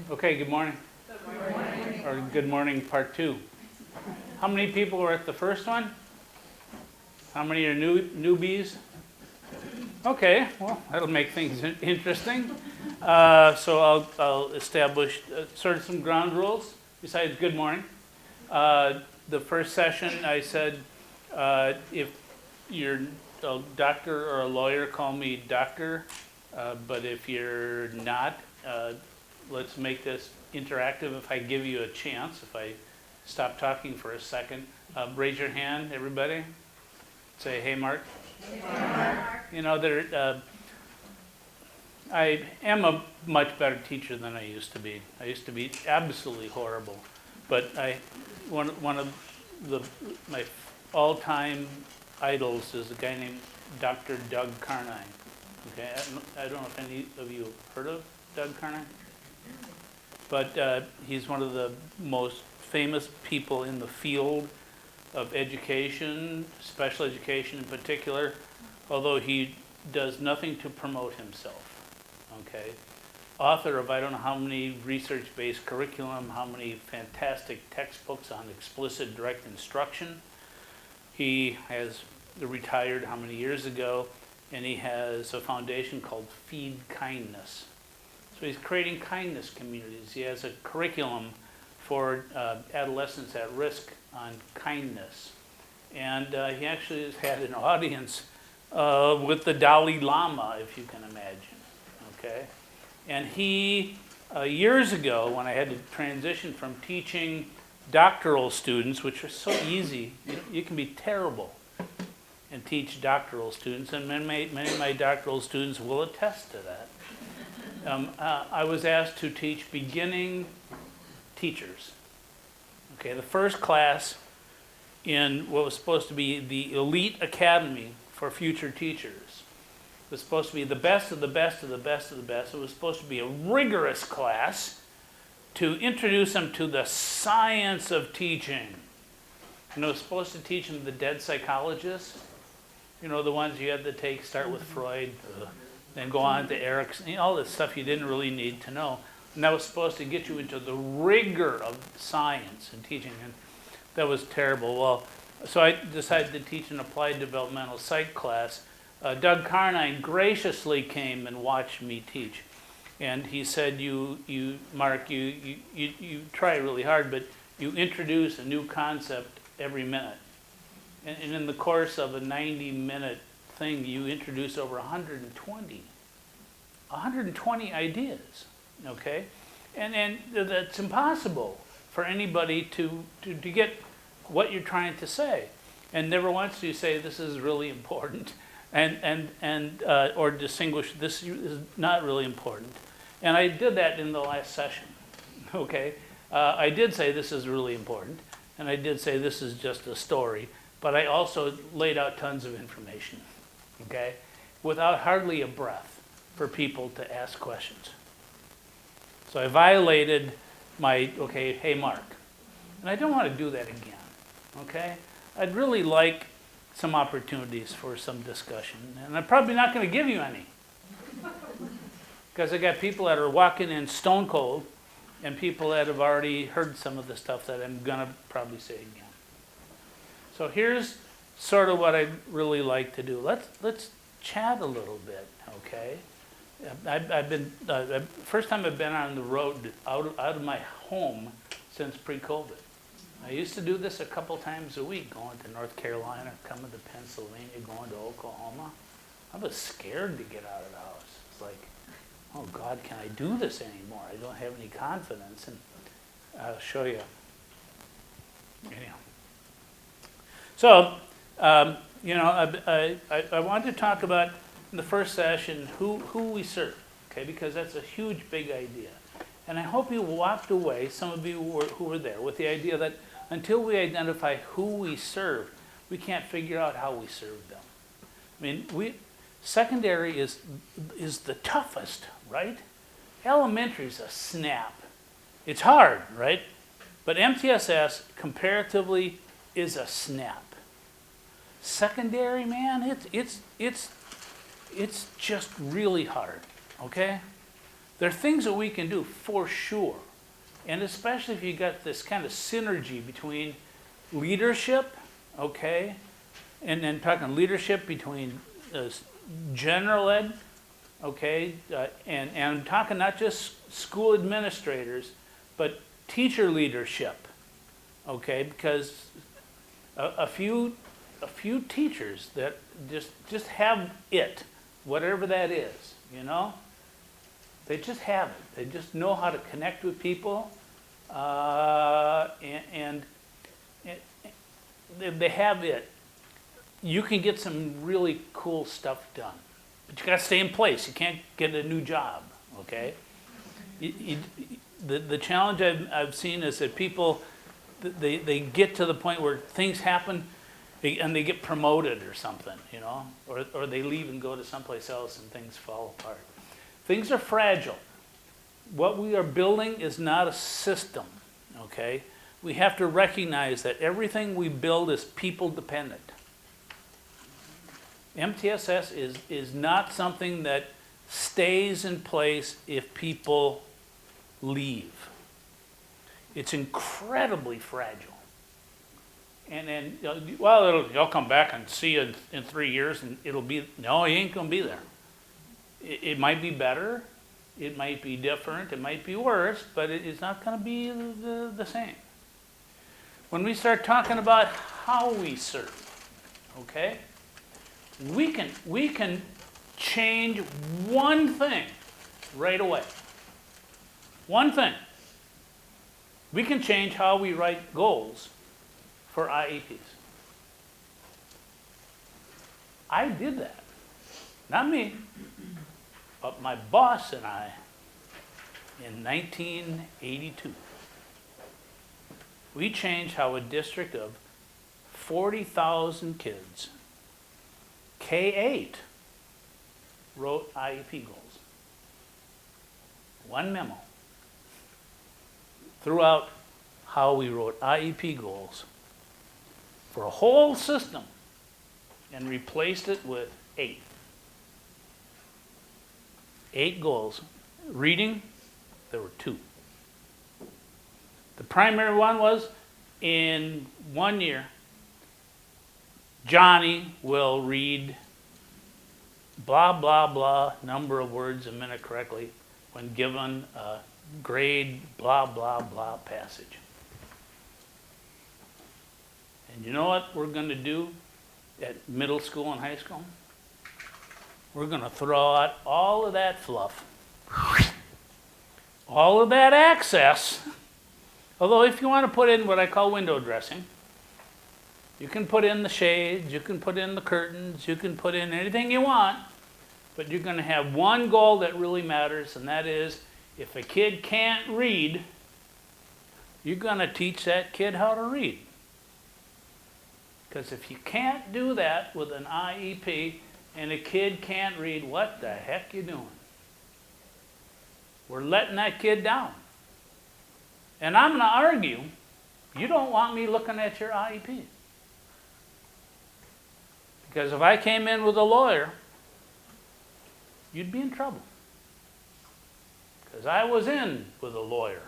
Okay, good morning. Good morning. Or good morning, part two. How many people were at the first one? How many are newbies? Okay, well, that'll make things interesting. So I'll establish sort of some ground rules besides good morning. The first session I said, if you're a doctor or a lawyer, call me doctor. But if you're not, let's make this interactive. If I give you a chance, if I stop talking for a second, raise your hand, everybody. Say, hey, Mark. Hey, Mark. You know, I am a much better teacher than I used to be. I used to be absolutely horrible. But one of my all-time idols is a guy named Dr. Doug Carnine. Okay, I don't know if any of you have heard of Doug Carnine, but he's one of the most famous people in the field of education, special education in particular, although he does nothing to promote himself. Okay, author of I don't know how many research-based curriculum, how many fantastic textbooks on explicit direct instruction. He has retired how many years ago, and he has a foundation called Feed Kindness. So he's creating kindness communities. He has a curriculum for adolescents at risk on kindness. And he actually has had an audience with the Dalai Lama, if you can imagine. Okay? And he, years ago, when I had to transition from teaching doctoral students, which are so easy, you can be terrible and teach doctoral students, and many of my doctoral students will attest to that. I was asked to teach beginning teachers. Okay, the first class in what was supposed to be the elite academy for future teachers. It was supposed to be the best of the best of the best of the best. It was supposed to be a rigorous class to introduce them to the science of teaching. And it was supposed to teach them the dead psychologists. You know, the ones you had to take, start with Freud, then go on to Erickson, all this stuff you didn't really need to know. And that was supposed to get you into the rigor of science and teaching, and that was terrible. Well, so I decided to teach an applied developmental psych class. Doug Carnine graciously came and watched me teach. And he said, Mark, you try really hard, but you introduce a new concept every minute. And in the course of a 90-minute thing, you introduce over 120 ideas, okay? And that's impossible for anybody to get what you're trying to say. And never once do you say, this is really important, or distinguish, this is not really important. And I did that in the last session, okay? I did say this is really important, and I did say this is just a story, but I also laid out tons of information, okay? Without hardly a breath for people to ask questions. So I violated my, okay, hey Mark. And I don't want to do that again, okay? I'd really like some opportunities for some discussion, and I'm probably not going to give you any. Because I got people that are walking in stone cold, and people that have already heard some of the stuff that I'm going to probably say again. So here's sort of what I'd really like to do. Let's chat a little bit, okay? I've been first time I've been on the road out of my home since pre-COVID. I used to do this a couple times a week, going to North Carolina, coming to Pennsylvania, going to Oklahoma. I was scared to get out of the house. It's like, oh God, can I do this anymore? I don't have any confidence, and I'll show you. Anyhow. So, you know, I want to talk about in the first session who we serve, okay? Because that's a huge, big idea. And I hope you walked away, some of you who were there, with the idea that until we identify who we serve, we can't figure out how we serve them. I mean, secondary is the toughest, right? Elementary is a snap. It's hard, right? But MTSS, comparatively, is a snap. Secondary, man, it's just really hard, okay? There are things that we can do for sure. And especially if you got this kind of synergy between leadership, okay, and then talking leadership between general ed, okay, and I'm talking not just school administrators, but teacher leadership, okay, because a few teachers that just have it, whatever that is, you know, they just have it. They just know how to connect with people, and they have it. You can get some really cool stuff done, but you got to stay in place. You can't get a new job, okay? The challenge I've seen is that people, they get to the point where things happen and they get promoted or something, you know, or they leave and go to someplace else and things fall apart. Things are fragile. What we are building is not a system, okay? We have to recognize that everything we build is people dependent. MTSS is not something that stays in place if people leave. It's incredibly fragile. And then, well, you'll come back and see you in 3 years and it'll be, no, you ain't gonna be there. It might be better, it might be different, it might be worse, but it's not gonna be the same. When we start talking about how we serve, okay? We can change one thing right away. One thing. We can change how we write goals for IEPs. I did that. Not me, but my boss and I in 1982. We changed how a district of 40,000 kids, K-8, wrote IEP goals. One memo throughout how we wrote IEP goals for a whole system and replaced it with 8. 8 goals. Reading, there were 2. The primary one was, in 1 year, Johnny will read blah, blah, blah, number of words a minute correctly when given a grade blah, blah, blah passage. And you know what we're going to do at middle school and high school? We're going to throw out all of that fluff, all of that access. Although if you want to put in what I call window dressing, you can put in the shades, you can put in the curtains, you can put in anything you want, but you're going to have one goal that really matters, and that is, if a kid can't read, you're going to teach that kid how to read. Because if you can't do that with an IEP and a kid can't read, what the heck you doing? We're letting that kid down. And I'm going to argue, you don't want me looking at your IEP. Because if I came in with a lawyer, you'd be in trouble. Because I was in with a lawyer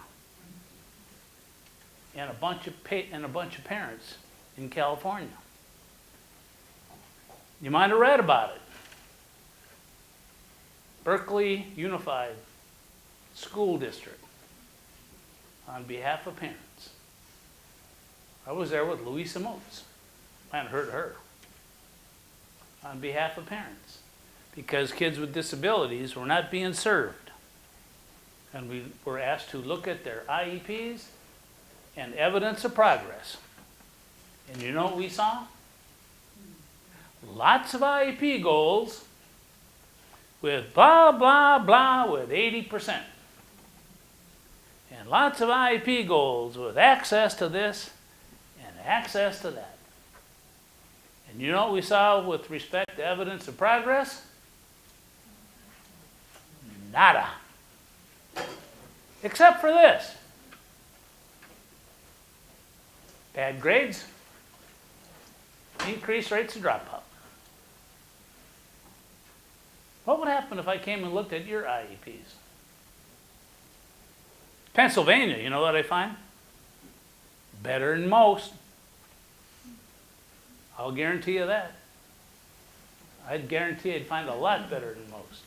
and a bunch of parents in California. You might have read about it. Berkeley Unified School District, on behalf of parents. I was there with Louisa Moats. I hadn't heard of her. On behalf of parents. Because kids with disabilities were not being served. And we were asked to look at their IEPs and evidence of progress. And you know what we saw? Lots of IEP goals with blah, blah, blah with 80%. And lots of IEP goals with access to this and access to that. And you know what we saw with respect to evidence of progress? Nada. Except for this. Bad grades, increased rates of dropout. What would happen if I came and looked at your IEPs? Pennsylvania, you know what I find? Better than most. I'll guarantee you that. I'd guarantee I'd find a lot better than most.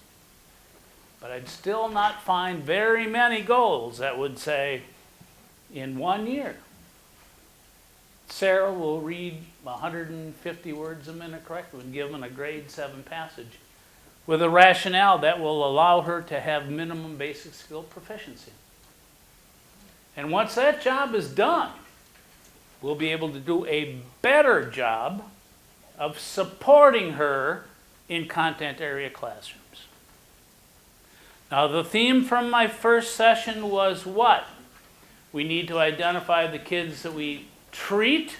But I'd still not find very many goals that would say, in 1 year, Sarah will read 150 words a minute correctly and given a grade 7 passage with a rationale that will allow her to have minimum basic skill proficiency. And once that job is done, we'll be able to do a better job of supporting her in content area classrooms. Now, the theme from my first session was what? We need to identify the kids that we treat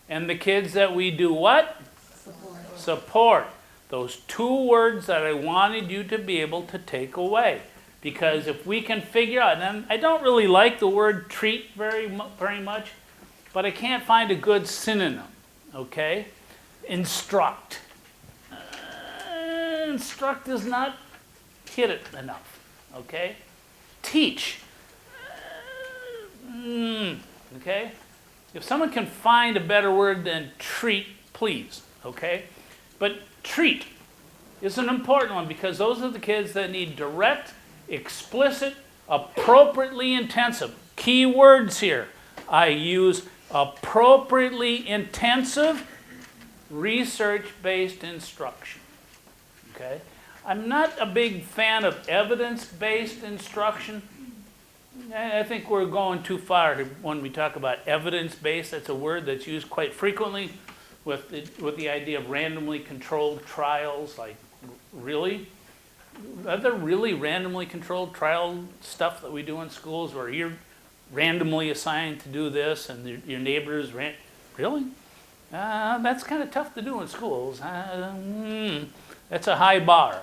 and the kids that we do what? Support. Support. Those 2 words that I wanted you to be able to take away. Because if we can figure out, and I don't really like the word treat very much, but I can't find a good synonym, okay? Instruct. Instruct does not hit it enough, okay? Teach. Okay? If someone can find a better word than treat, please, okay? But treat is an important one because those are the kids that need direct, explicit, appropriately intensive. Key words here. I use appropriately intensive, research-based instruction. Okay? I'm not a big fan of evidence-based instruction. I think we're going too far when we talk about evidence-based. That's a word that's used quite frequently with the idea of randomly controlled trials. Like, really? Are there really randomly controlled trial stuff that we do in schools where you're randomly assigned to do this and your neighbors really? That's kind of tough to do in schools. That's a high bar.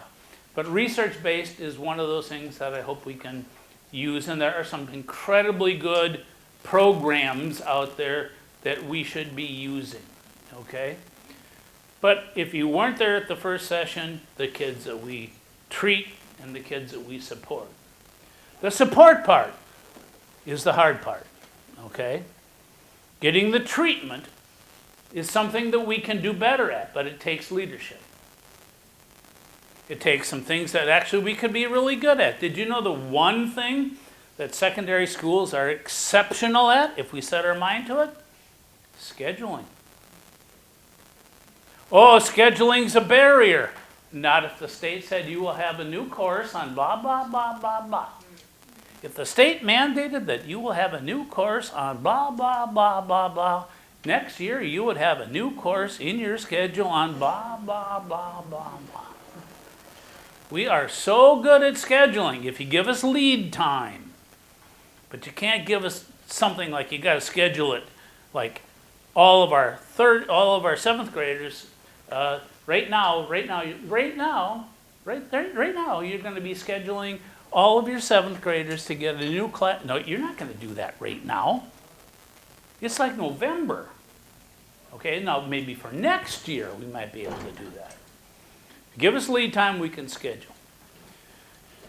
But research-based is one of those things that I hope we can use, and there are some incredibly good programs out there that we should be using, okay? But if you weren't there at the first session, the kids that we treat and the kids that we support. The support part is the hard part, okay? Getting the treatment is something that we can do better at, but it takes leadership. It takes some things that actually we could be really good at. Did you know the one thing that secondary schools are exceptional at, if we set our mind to it? Scheduling. Oh, scheduling's a barrier. Not if the state said you will have a new course on blah, blah, blah, blah, blah. If the state mandated that you will have a new course on blah, blah, blah, blah, blah, next year you would have a new course in your schedule on blah, blah, blah, blah, blah. We are so good at scheduling if you give us lead time. But you can't give us something like you got to schedule it like all of our 7th graders right now you're going to be scheduling all of your 7th graders to get a new class. No, you're not going to do that right now. It's like November. Okay, now maybe for next year we might be able to do that. Give us lead time, we can schedule.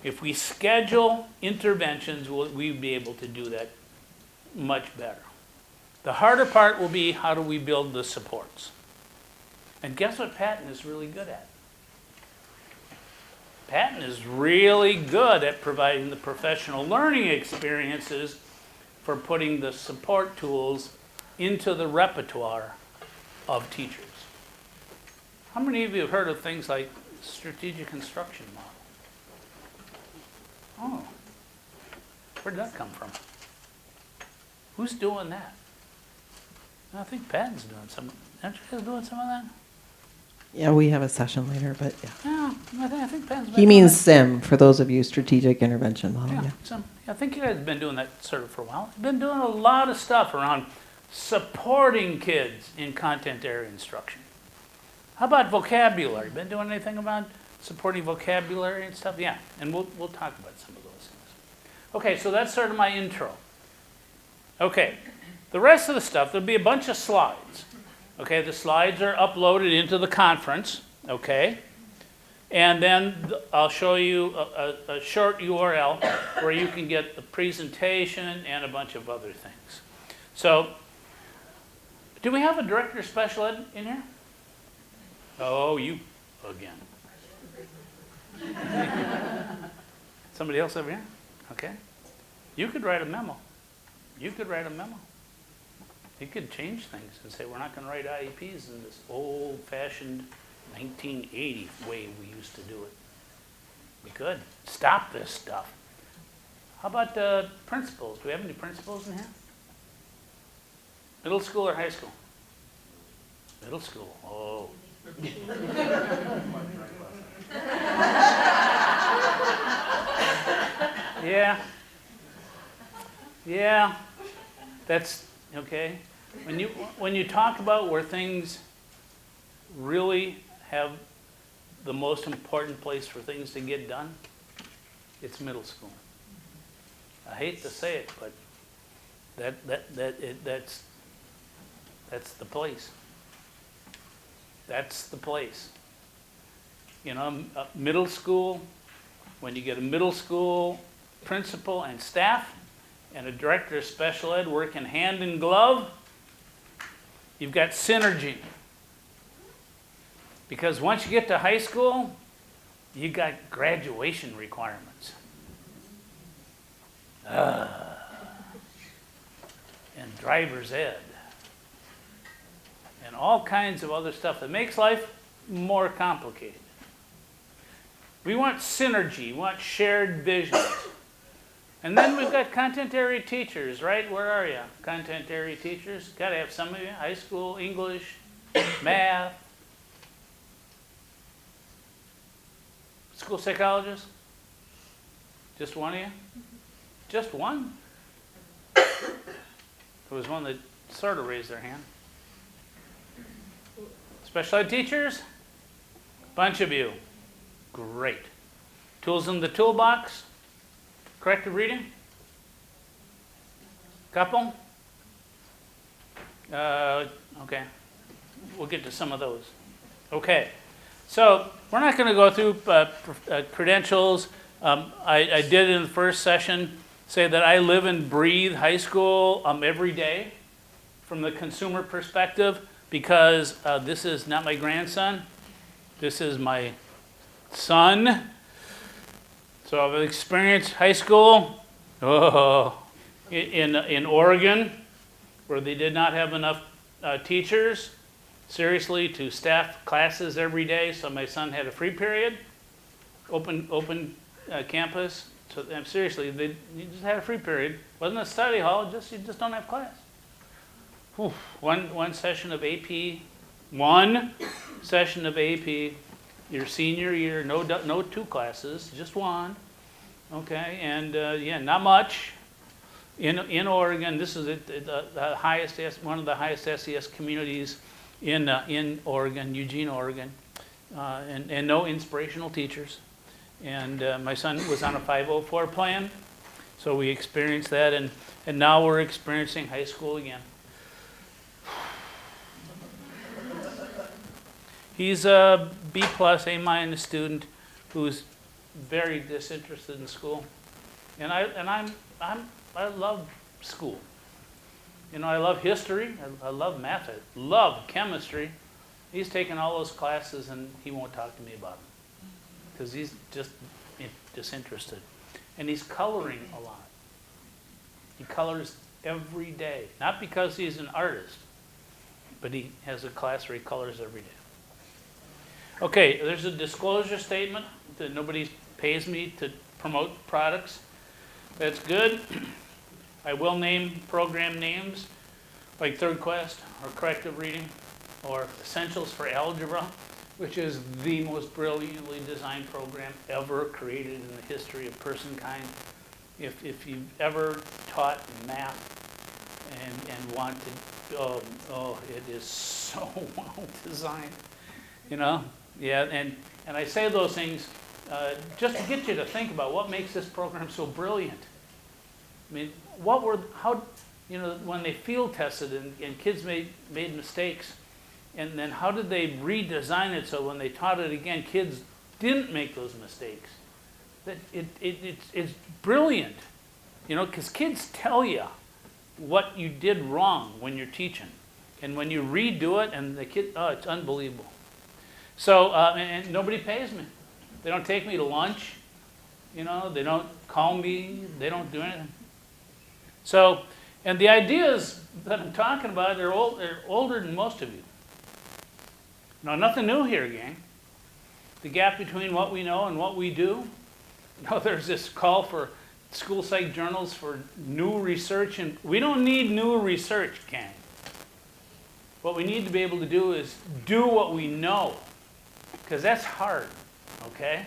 If we schedule interventions, we'll be able to do that much better. The harder part will be how do we build the supports. And guess what Patton is really good at? Patton is really good at providing the professional learning experiences for putting the support tools into the repertoire of teachers. How many of you have heard of things like strategic instruction model? Oh, where'd that come from? Who's doing that? I think Patton's doing some. Aren't you guys doing some of that? Yeah, we have a session later, but yeah. Yeah, I think Patton's been He means SIM, for those of you, strategic intervention model. Yeah. I think you guys have been doing that sort of for a while. You've been doing a lot of stuff around supporting kids in content area instruction. How about vocabulary? Been doing anything about supporting vocabulary and stuff? Yeah, and we'll talk about some of those things. Okay, so that's sort of my intro. Okay, the rest of the stuff, there'll be a bunch of slides. Okay, the slides are uploaded into the conference, okay? And then I'll show you a short URL where you can get the presentation and a bunch of other things. So, do we have a director of special ed in here? Oh, you again. Somebody else over here? Okay. You could write a memo. You could write a memo. You could change things and say, we're not going to write IEPs in this old-fashioned 1980 way we used to do it. We could. Stop this stuff. How about principals? Do we have any principals in here? Middle school or high school? Middle school. Oh. Yeah. Yeah. That's okay. When you talk about where things really have the most important place for things to get done, it's middle school. I hate to say it, but that's the place. That's the place. You know, middle school, when you get a middle school principal and staff and a director of special ed working hand in glove, you've got synergy. Because once you get to high school, you got graduation requirements. And driver's ed. And all kinds of other stuff that makes life more complicated. We want synergy, we want shared visions. And then we've got content area teachers, right? Where are you? Content area teachers. Got to have some of you. High school, English, math. School psychologist? Just one of you? Just one? There was one that sort of raised their hand. Special ed teachers? Bunch of you. Great. Tools in the toolbox? Corrective reading? Couple? Okay. We'll get to some of those. Okay. So we're not going to go through credentials. I did in the first session say that I live and breathe high school every day from the consumer perspective because this is not my grandson. This is my son. So I've experienced high school in Oregon where they did not have enough teachers, seriously, to staff classes every day. So my son had a free period, open campus. So seriously, you just had a free period. Wasn't a study hall, you just don't have class. Whew. One session of AP, your senior year, no two classes, just one. Okay, and yeah, not much. In Oregon, this is the highest, one of the highest SES communities in Oregon, Eugene, Oregon, and no inspirational teachers. And my son was on a 504 plan, so we experienced that, and now we're experiencing high school again. He's a B+, A- student who's very disinterested in school, and I love school. You know, I love history, I love math, I love chemistry. He's taken all those classes and he won't talk to me about them because he's just disinterested. And he's coloring a lot. He colors every day, not because he's an artist, but he has a class where he colors every day. Okay, there's a disclosure statement that nobody pays me to promote products. That's good. I will name program names like Third Quest or Corrective Reading or Essentials for Algebra, which is the most brilliantly designed program ever created in the history of personkind. If you've ever taught math and wanted, it is so well designed, you know? Yeah, and I say those things just to get you to think about what makes this program so brilliant. I mean, when they field tested and kids made mistakes, and then how did they redesign it so when they taught it again, kids didn't make those mistakes. That it's brilliant, you know, because kids tell you what you did wrong when you're teaching. And when you redo it, and the kid, oh, it's unbelievable. So, and nobody pays me. They don't take me to lunch, you know, they don't call me, they don't do anything. So, and the ideas that I'm talking about, they're older than most of you. Now, nothing new here, gang. The gap between what we know and what we do. You know, there's this call for school psych journals for new research, and we don't need new research, gang. What we need to be able to do is do what we know, because that's hard, okay?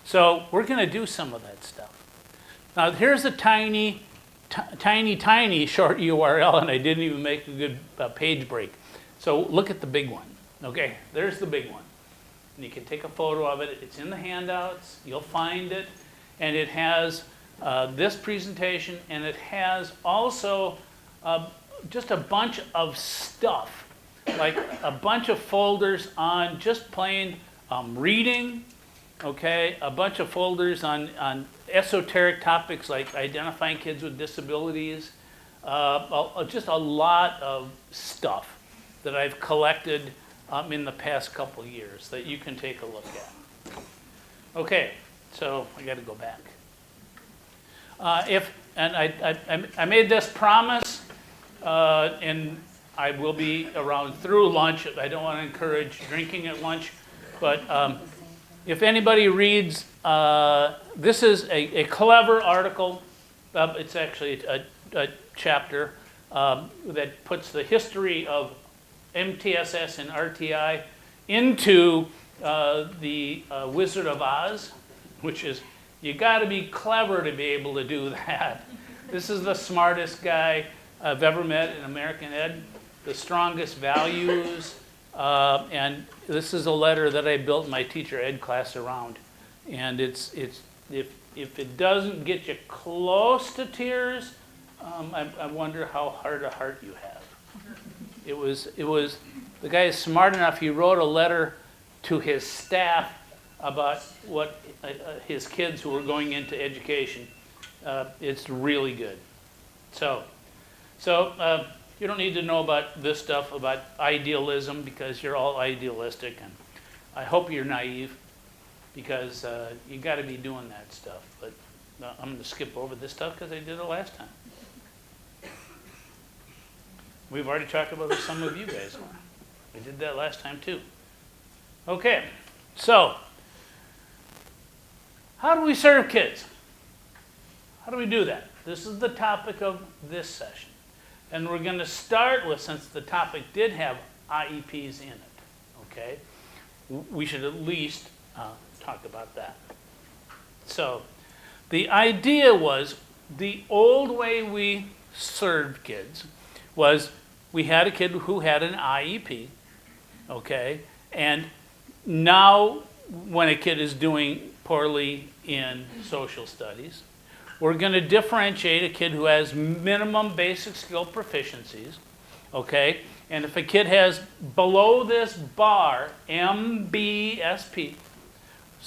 So we're going to do some of that stuff. Now, here's a tiny short URL, and I didn't even make a good page break. So look at the big one, okay? There's the big one. And you can take a photo of it. It's in the handouts. You'll find it. And it has this presentation, and it has also just a bunch of stuff, like a bunch of folders on just plain reading, okay? A bunch of folders on esoteric topics like identifying kids with disabilities, just a lot of stuff that I've collected in the past couple of years that you can take a look at. Okay, so I got to go back. I made this promise, and I will be around through lunch. I don't want to encourage drinking at lunch, but if anybody reads, this is a clever article. It's actually a chapter that puts the history of MTSS and RTI into the Wizard of Oz, which is, you got to be clever to be able to do that. This is the smartest guy I've ever met in American Ed, the strongest values, and this is a letter that I built my teacher ed class around. And it's if it doesn't get you close to tears, I wonder how hard a heart you have. It was the guy is smart enough. He wrote a letter to his staff about what his kids who were going into education. It's really good. So you don't need to know about this stuff about idealism, because you're all idealistic, and I hope you're naive, because you got to be doing that stuff. But I'm going to skip over this stuff because I did it last time. We've already talked about it, some of you guys. We did that last time too. Okay, so how do we serve kids? How do we do that? This is the topic of this session. And we're going to start with, since the topic did have IEPs in it, okay, we should at least talk about that. So the idea was, the old way we served kids was, we had a kid who had an IEP, okay, and now when a kid is doing poorly in social studies, we're going to differentiate a kid who has minimum basic skill proficiencies, okay? And if a kid has below this bar, MBSP,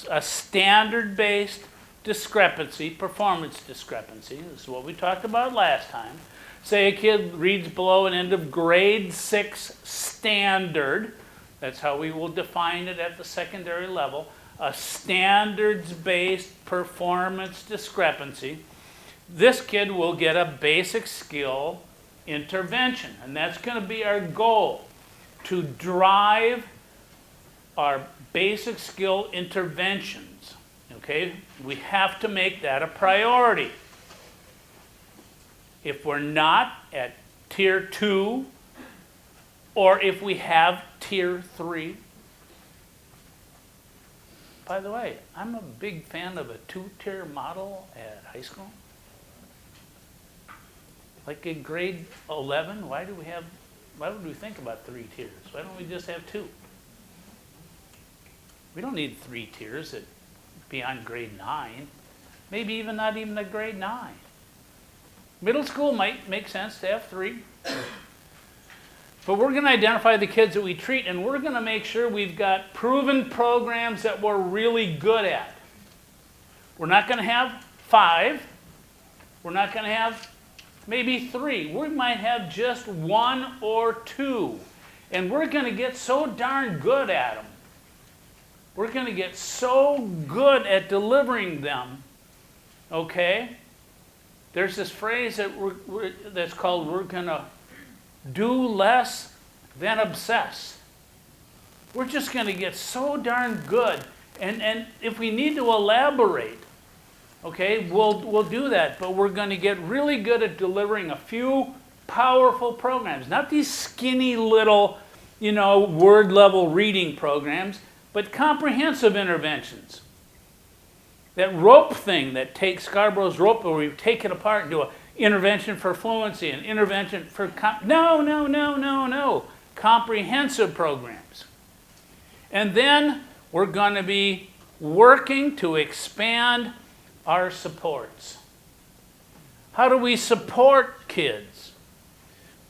a standard-based discrepancy, performance discrepancy, this is what we talked about last time. Say a kid reads below an end of grade 6 standard, that's how we will define it at the secondary level, a standards-based performance discrepancy. This kid will get a basic skill intervention, and that's going to be our goal, to drive our basic skill interventions, okay? We have to make that a priority. If we're not at tier 2, or if we have tier 3. By the way, I'm a big fan of a 2-tier model at high school. Like in grade 11, why would we think about 3 tiers? Why don't we just have 2? We don't need 3 tiers beyond grade 9. Maybe even not even a grade 9. Middle school might make sense to have 3. But we're going to identify the kids that we treat, and we're going to make sure we've got proven programs that we're really good at. We're not going to have 5. We're not going to have maybe 3. We might have just 1 or 2. And we're going to get so darn good at them. We're going to get so good at delivering them, okay? There's this phrase that that's called, we're going to do less than obsess. We're just going to get so darn good. And if we need to elaborate, okay, we'll do that. But we're going to get really good at delivering a few powerful programs. Not these skinny little, word level reading programs, but comprehensive interventions. That rope thing that takes Scarborough's rope, where we take it apart and do an intervention for fluency, an intervention for no. Comprehensive programs. And then we're going to be working to expand our supports. How do we support kids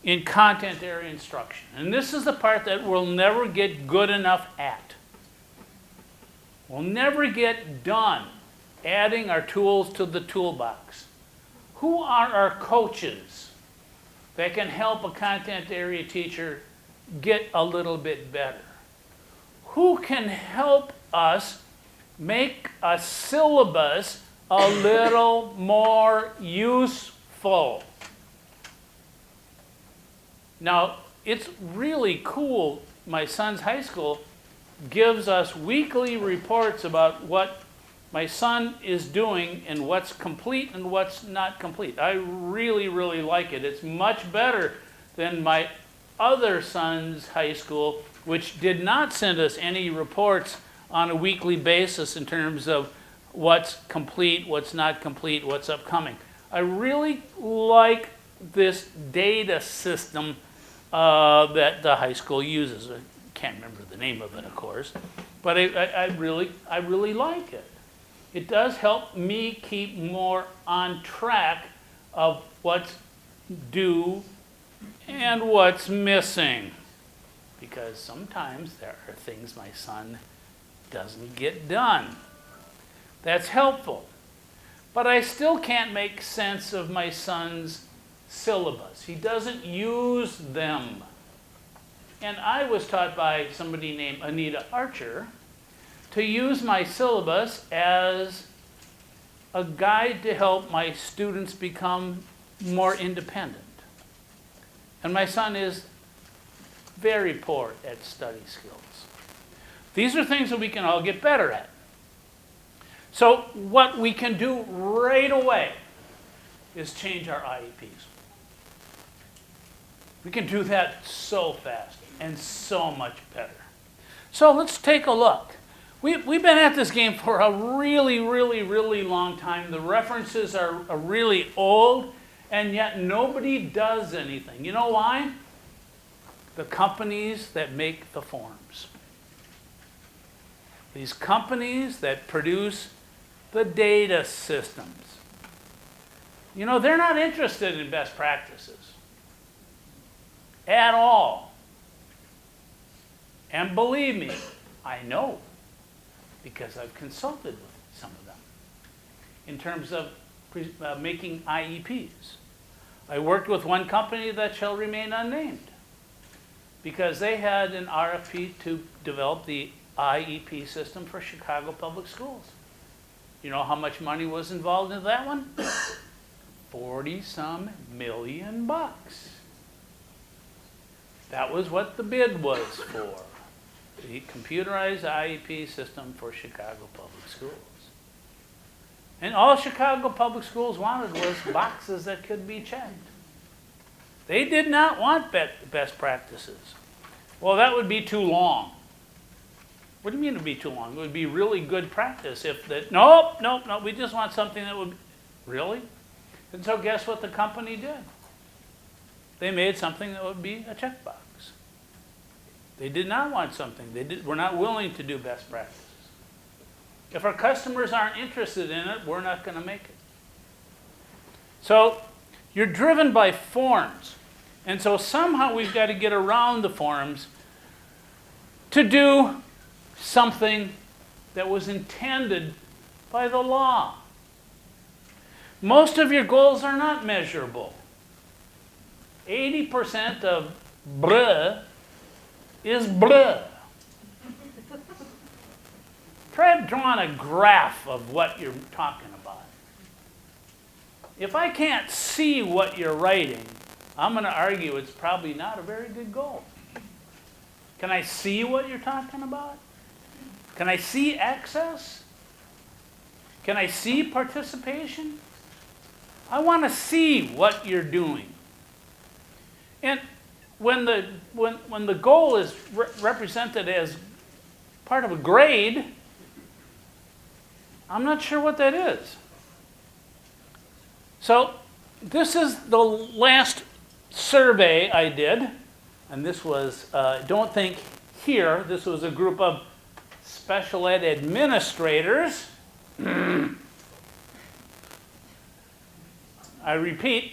in content area instruction? And this is the part that we'll never get good enough at. We'll never get done adding our tools to the toolbox. Who are our coaches that can help a content area teacher get a little bit better? Who can help us make a syllabus a little more useful? Now, it's really cool. My son's high school gives us weekly reports about what my son is doing and what's complete and what's not complete. I really, really like it. It's much better than my other son's high school, which did not send us any reports on a weekly basis in terms of what's complete, what's not complete, what's upcoming. I really like this data system that the high school uses. I can't remember the name of it, of course, but I really like it. It does help me keep more on track of what's due and what's missing. Because sometimes there are things my son doesn't get done. That's helpful. But I still can't make sense of my son's syllabus. He doesn't use them. And I was taught by somebody named Anita Archer to use my syllabus as a guide to help my students become more independent. And my son is very poor at study skills. These are things that we can all get better at. So what we can do right away is change our IEPs. We can do that so fast and so much better. So let's take a look. We've been at this game for a really, really, really long time. The references are really old, and yet nobody does anything. You know why? The companies that make the forms. These companies that produce the data systems. They're not interested in best practices at all. And believe me, I know, because I've consulted with some of them in terms of making IEPs. I worked with one company that shall remain unnamed because they had an RFP to develop the IEP system for Chicago Public Schools. You know how much money was involved in that one? $40-some million. That was what the bid was for. The computerized IEP system for Chicago Public Schools. And all Chicago Public Schools wanted was boxes that could be checked. They did not want best practices. Well, that would be too long. What do you mean it would be too long? It would be really good practice if that, nope, we just want something that would, really? And so guess what the company did? They made something that would be a checkbox. They did not want something. We're not willing to do best practices. If our customers aren't interested in it, we're not going to make it. So you're driven by forms. And so somehow we've got to get around the forms to do something that was intended by the law. Most of your goals are not measurable. 80% of bruh is bruh. Try drawing a graph of what you're talking about. If I can't see what you're writing, I'm going to argue it's probably not a very good goal. Can I see what you're talking about? Can I see access? Can I see participation? I want to see what you're doing. And when the goal is represented as part of a grade, I'm not sure what that is. So this is the last survey I did, and this was, don't think here, this was a group of special ed administrators. I repeat,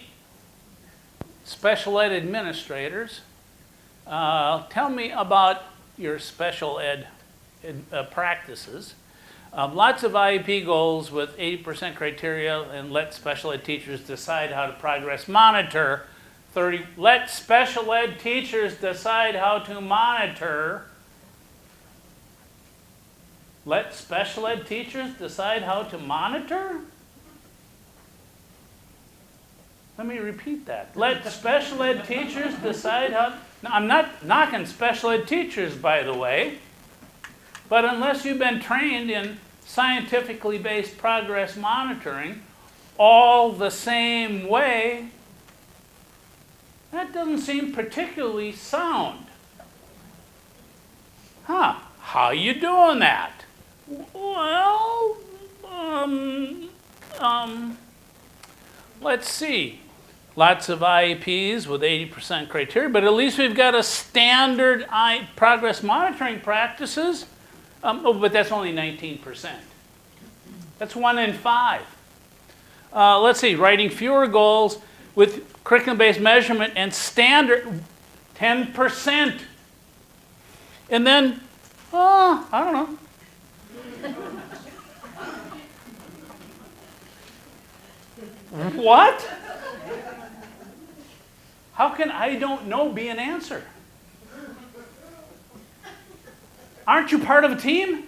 special ed administrators. Tell me about your special ed practices. Lots of IEP goals with 80% criteria, and let special ed teachers decide how to progress monitor. 30, let special ed teachers decide how to monitor. Let special ed teachers decide how to monitor? Let me repeat that. Let special ed teachers decide how... Now, I'm not knocking special ed teachers, by the way, but unless you've been trained in scientifically based progress monitoring all the same way, that doesn't seem particularly sound. How you doing that? Well, let's see. Lots of IEPs with 80% criteria, but at least we've got a standard progress monitoring practices. But that's only 19%. That's 1 in 5. Let's see, writing fewer goals with curriculum-based measurement and standard, 10%. And then, I don't know. What? How can I don't know be an answer? Aren't you part of a team?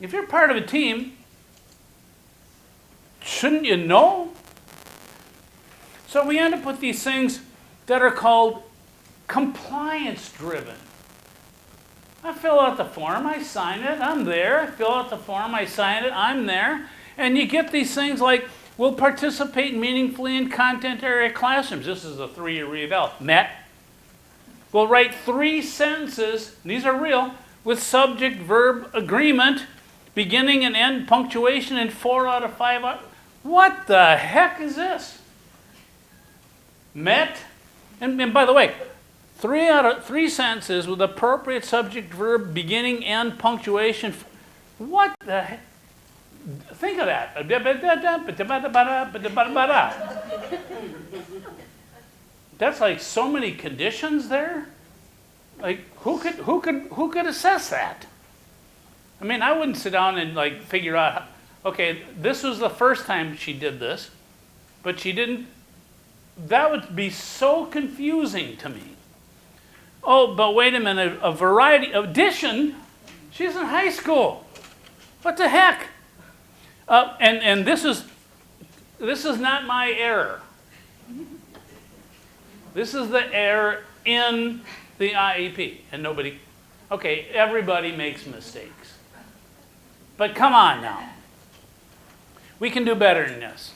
If you're part of a team, shouldn't you know? So we end up with these things that are called compliance-driven. I fill out the form, I sign it, I'm there. I fill out the form, I sign it, I'm there. And you get these things like, we'll participate meaningfully in content area classrooms. This is a 3-year reeval. Met. We'll write 3 sentences, these are real, with subject-verb agreement, beginning and end punctuation in 4 out of 5. What the heck is this? Met. And by the way, 3 sentences with appropriate subject-verb, beginning, end, punctuation. What the heck? Think of that. That's like so many conditions there. Like who could assess that? I mean, I wouldn't sit down and like figure out, okay, this was the first time she did this, but she didn't. That would be so confusing to me. Oh, but wait a minute, a variety of addition. She's in high school. What the heck? And this is not my error. This is the error in the IEP. And nobody, okay, everybody makes mistakes. But come on now. We can do better than this.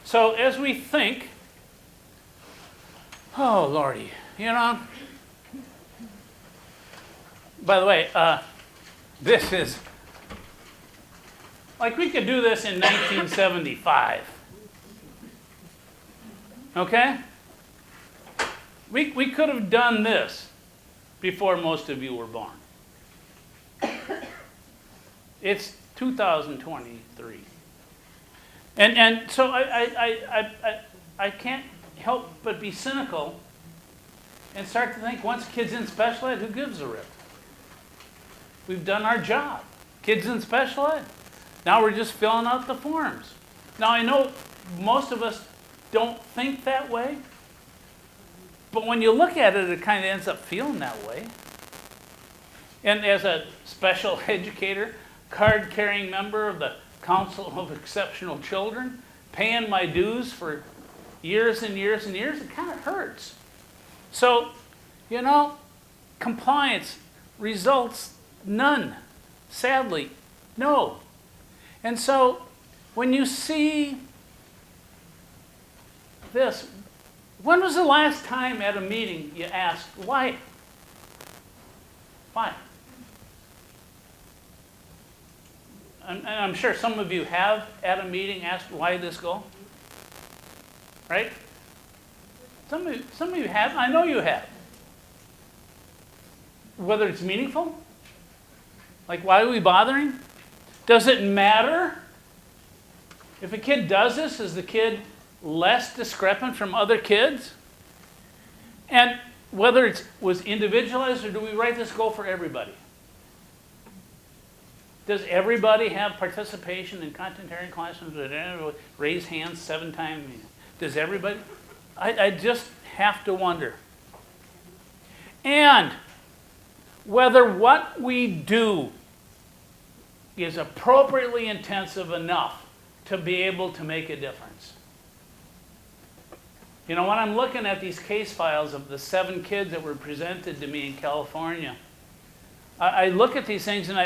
So as we think, oh, Lordy, you know. By the way, this is, like we could do this in 1975. Okay? We could have done this before most of you were born. It's 2023. And so I can't help but be cynical and start to think, once kids in special ed, who gives a rip? We've done our job. Kids in special ed. Now we're just filling out the forms. Now I know most of us don't think that way, but when you look at it, it kind of ends up feeling that way. And as a special educator, card-carrying member of the Council of Exceptional Children, paying my dues for years and years and years, it kind of hurts. So, you know, compliance results, none. Sadly, no. And so, when you see this, when was the last time at a meeting you asked, why? Why? And I'm sure some of you have at a meeting asked why this goal, right? Some of you have, I know you have. Whether it's meaningful, like why are we bothering? Does it matter? If a kid does this, is the kid less discrepant from other kids? And whether it was individualized or do we write this goal for everybody? Does everybody have participation in content-sharing classrooms? Raise hands 7 times. Does everybody? I just have to wonder. And whether what we do is appropriately intensive enough to be able to make a difference. You know, when I'm looking at these case files of the 7 kids that were presented to me in California, I look at these things and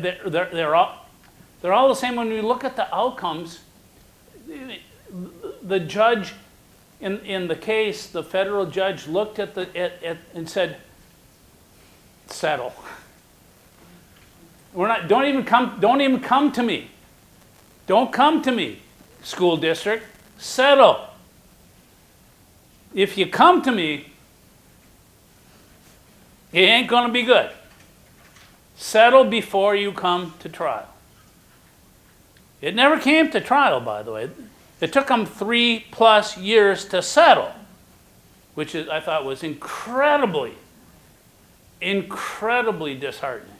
they're all the same. When we look at the outcomes, the judge in the case, the federal judge looked at and said, settle. Don't even come to me. Don't come to me, school district. Settle. If you come to me, it ain't going to be good. Settle before you come to trial. It never came to trial, by the way. It took them 3+ years to settle, which I thought was incredibly disheartening.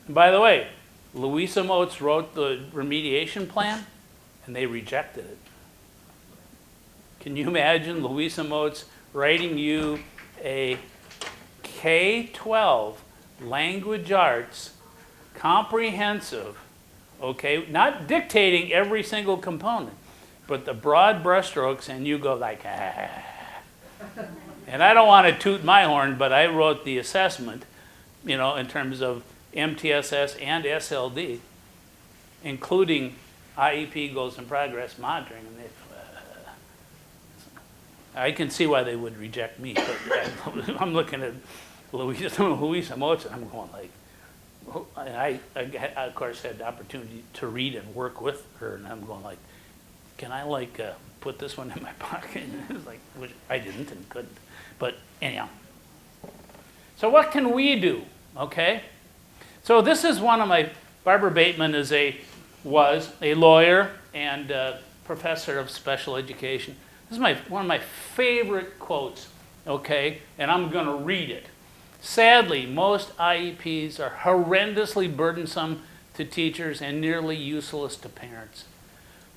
And by the way, Louisa Moats wrote the remediation plan, and they rejected it. Can you imagine Louisa Moats writing you a K-12 language arts comprehensive, okay, not dictating every single component, but the broad brushstrokes, and you go like, ah. And I don't want to toot my horn, but I wrote the assessment, you know, in terms of MTSS and SLD, including IEP goals in progress monitoring. And I can see why they would reject me, but I'm looking at Louisa Moats, and I'm going like, and I of course had the opportunity to read and work with her, and I'm going like, can I like put this one in my pocket? And it was like, which I didn't and couldn't, but anyhow. So what can we do? Okay, so this is one of my. Barbara Bateman was a lawyer and professor of special education. This is one of my favorite quotes. Okay, and I'm going to read it. Sadly, most IEPs are horrendously burdensome to teachers and nearly useless to parents.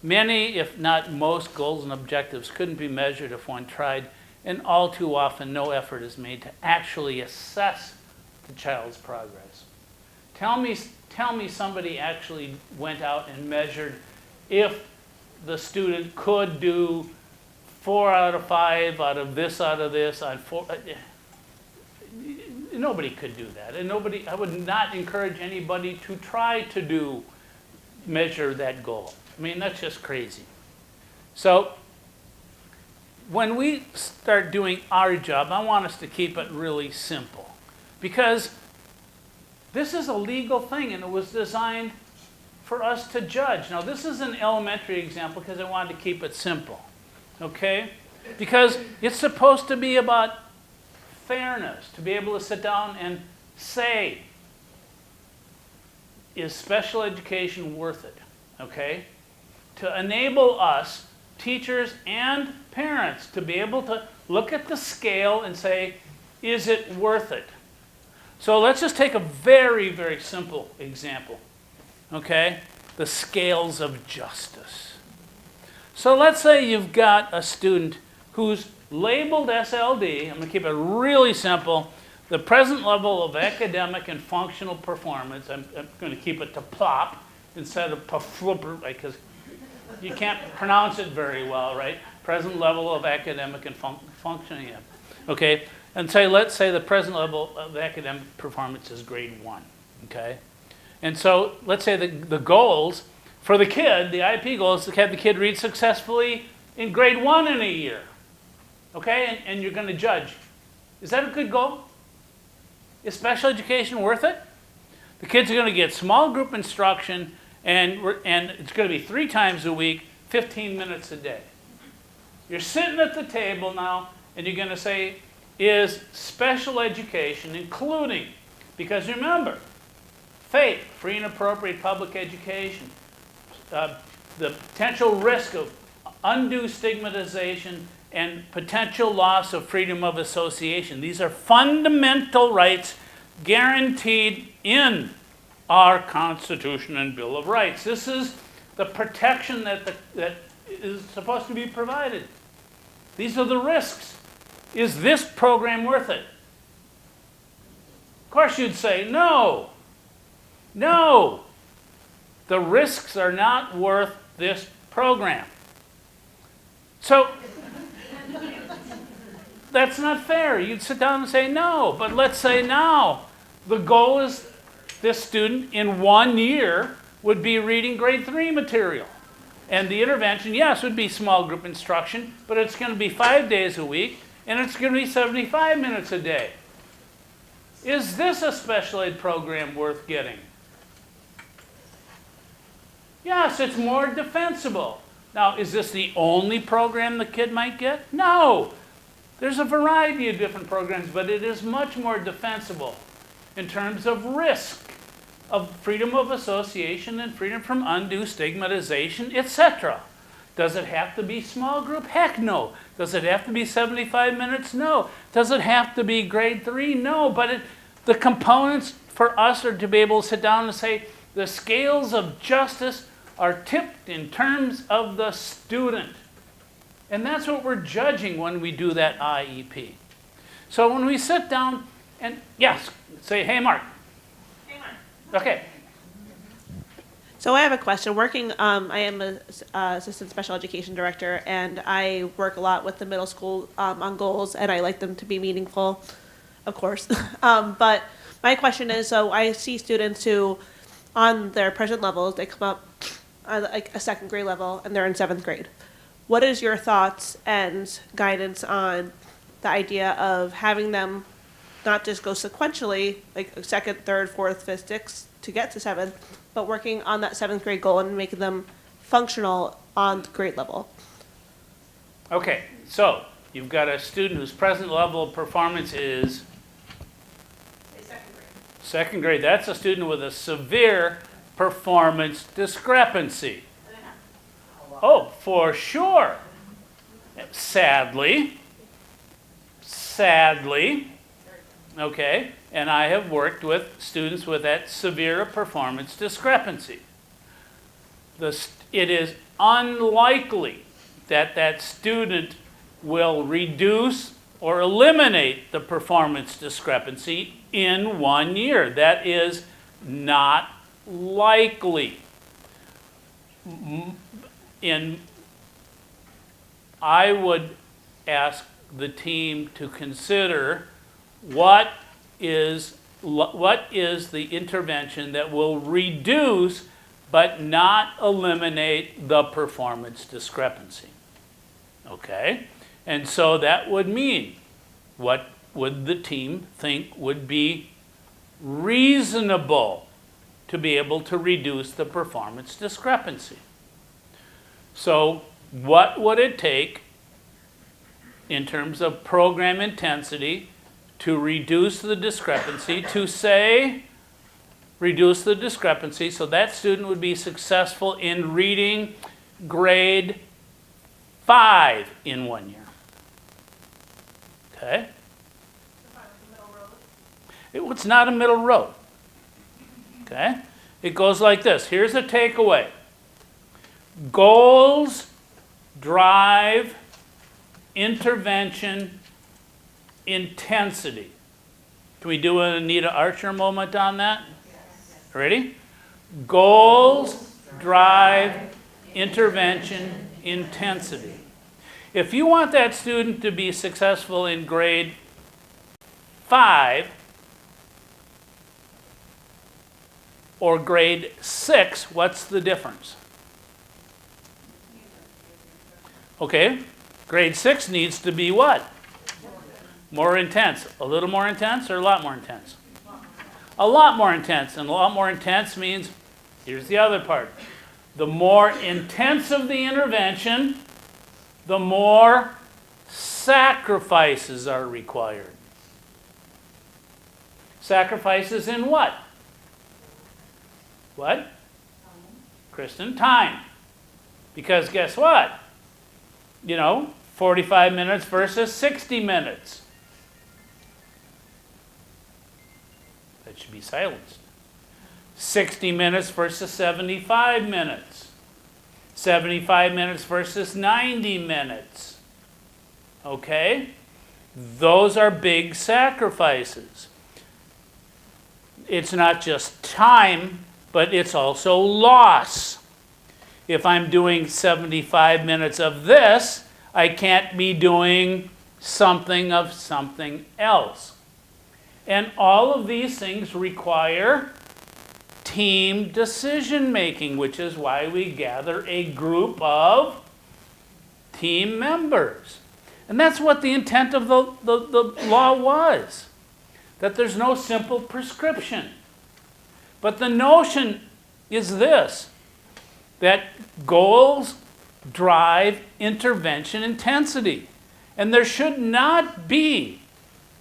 Many, if not most, goals and objectives couldn't be measured if one tried, and all too often no effort is made to actually assess the child's progress. Tell me somebody actually went out and measured if the student could do 4 out of 5 out of this on 4. Nobody could do that, and I would not encourage anybody to try to measure that goal. I mean, that's just crazy. So when we start doing our job, I want us to keep it really simple, because this is a legal thing, and it was designed for us to judge. Now, this is an elementary example because I wanted to keep it simple, okay? Because it's supposed to be about fairness, to be able to sit down and say, is special education worth it, okay? To enable us teachers and parents to be able to look at the scale and say, is it worth it? So let's just take a very, very simple example, okay? The scales of justice. So let's say you've got a student who's labeled SLD, I'm going to keep it really simple, the present level of academic and functional performance, I'm going to keep it to PLOP instead of PFLUP, because you can't pronounce it very well, right? Present level of academic and functioning, yeah. Okay? And let's say the present level of academic performance is grade 1, okay? And so let's say the goals for the kid, the IEP goal is to have the kid read successfully in grade 1 in a year, okay? And you're going to judge. Is that a good goal? Is special education worth it? The kids are going to get small group instruction, and it's going to be 3 times a week, 15 minutes a day. You're sitting at the table now, and you're going to say, is special education, including, because remember, FAPE, free and appropriate public education, the potential risk of undue stigmatization and potential loss of freedom of association. These are fundamental rights guaranteed in our Constitution and Bill of Rights. This is the protection that is supposed to be provided. These are the risks. Is this program worth it? Of course you'd say, no. No. The risks are not worth this program. So, that's not fair. You'd sit down and say no. But let's say now, the goal is this student in 1 year would be reading grade 3 material. And the intervention, yes, would be small group instruction, but it's going to be 5 days a week, and it's going to be 75 minutes a day. Is this a special ed program worth getting? Yes, it's more defensible. Now, is this the only program the kid might get? No. There's a variety of different programs, but it is much more defensible in terms of risk of freedom of association and freedom from undue stigmatization, etc. Does it have to be small group? Heck no. Does it have to be 75 minutes? No. Does it have to be grade 3? No. But the components for us are to be able to sit down and say the scales of justice are tipped in terms of the student. And that's what we're judging when we do that IEP. So when we sit down and, yes, say, hey, Mark. Hey, Mark. Okay. So I have a question. I am an assistant special education director, and I work a lot with the middle school on goals, and I like them to be meaningful, of course. But my question is, so I see students who, on their present levels, they come up like a 2nd grade level, and they're in 7th grade. What is your thoughts and guidance on the idea of having them not just go sequentially, like 2nd, 3rd, 4th, 5th, 6th to get to 7th, but working on that 7th grade goal and making them functional on grade level? Okay, so you've got a student whose present level of performance is Say 2nd grade. 2nd grade. That's a student with a severe performance discrepancy. Oh, for sure. Sadly, okay, and I have worked with students with that severe performance discrepancy. It is unlikely that that student will reduce or eliminate the performance discrepancy in 1 year. That is not likely. I would ask the team to consider what is the intervention that will reduce but not eliminate the performance discrepancy. Okay? And so that would mean, what would the team think would be reasonable to be able to reduce the performance discrepancy? So what would it take in terms of program intensity to reduce the discrepancy, to say, reduce the discrepancy so that student would be successful in reading grade 5 in 1 year. Okay? It's not a middle road. Okay? It goes like this. Here's a takeaway. Goals drive intervention intensity. Can we do an Anita Archer moment on that? Ready? Goals drive intervention intensity. If you want that student to be successful in grade 5 or grade 6, what's the difference? Okay, grade 6 needs to be what? More intense. A little more intense or a lot more intense? A lot more intense. And a lot more intense means, here's the other part. The more intensive the intervention, the more sacrifices are required. Sacrifices in what? What? Kristen, time. Because guess what? 45 minutes versus 60 minutes. That should be silenced. 60 minutes versus 75 minutes. 75 minutes versus 90 minutes. Okay? Those are big sacrifices. It's not just time, but it's also loss. If I'm doing 75 minutes of this, I can't be doing something of something else. And all of these things require team decision making, which is why we gather a group of team members. And that's what the intent of the law was, that there's no simple prescription. But the notion is this, that goals drive intervention intensity. And there should not be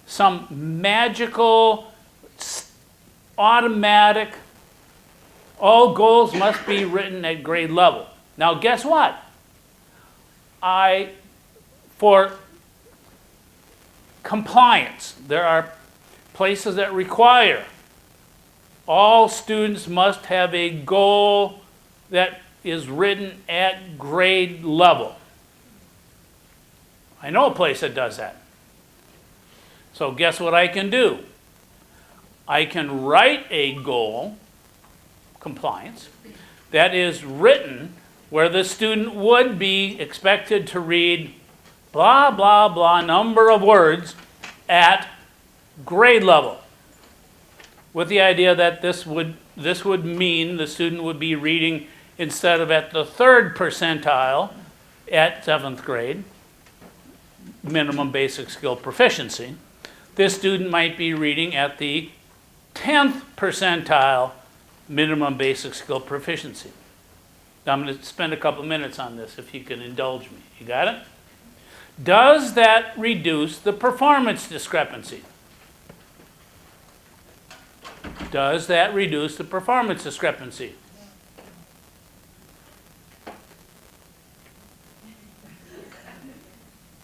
some magical, automatic, all goals must be written at grade level. Now guess what? For compliance, there are places that require all students must have a goal that is written at grade level. I know a place that does that. So guess what I can do? I can write a goal, compliance, that is written where the student would be expected to read blah, blah, blah number of words at grade level, with the idea that this would mean the student would be reading instead of at the 3rd percentile at 7th grade, minimum basic skill proficiency. This student might be reading at the 10th percentile, minimum basic skill proficiency. Now I'm going to spend a couple minutes on this if you can indulge me. You got it? Does that reduce the performance discrepancy? Does that reduce the performance discrepancy?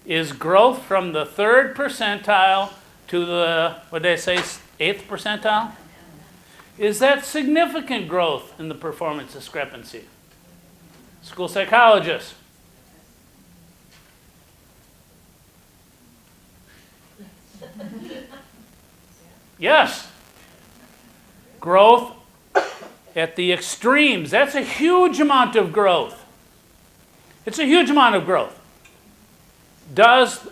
Is growth from the 3rd percentile to the, what did I say, 8th percentile? Is that significant growth in the performance discrepancy? School psychologists. Yes. Growth at the extremes. That's a huge amount of growth. It's a huge amount of growth. Does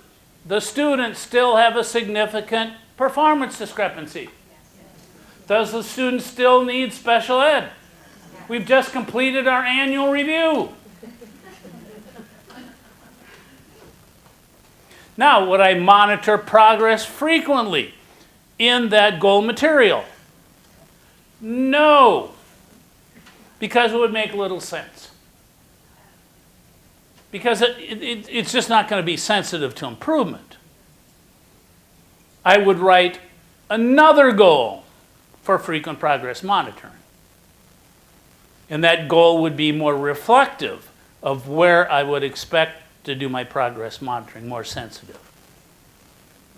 the student still have a significant performance discrepancy? Does the student still need special ed? We've just completed our annual review. Now, would I monitor progress frequently in that goal material? No, because it would make little sense. Because it's just not going to be sensitive to improvement. I would write another goal for frequent progress monitoring. And that goal would be more reflective of where I would expect to do my progress monitoring more sensitive.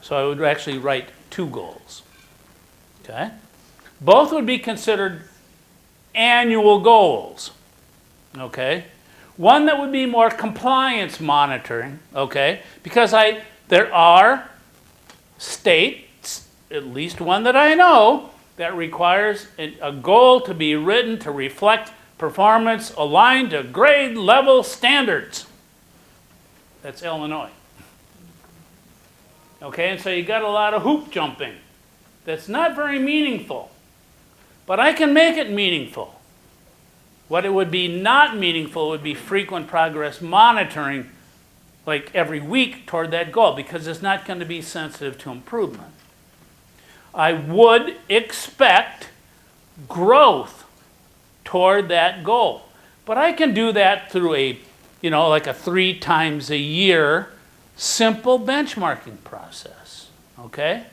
So I would actually write 2 goals. Okay? Both would be considered annual goals. Okay? One that would be more compliance monitoring, okay? Because there are states, at least one that I know, that requires a goal to be written to reflect performance aligned to grade level standards. That's Illinois. Okay, and so you got a lot of hoop jumping. That's not very meaningful. But I can make it meaningful. What it would be not meaningful would be frequent progress monitoring, like every week toward that goal, because it's not going to be sensitive to improvement. I would expect growth toward that goal. But I can do that through like a 3 times a year simple benchmarking process, okay?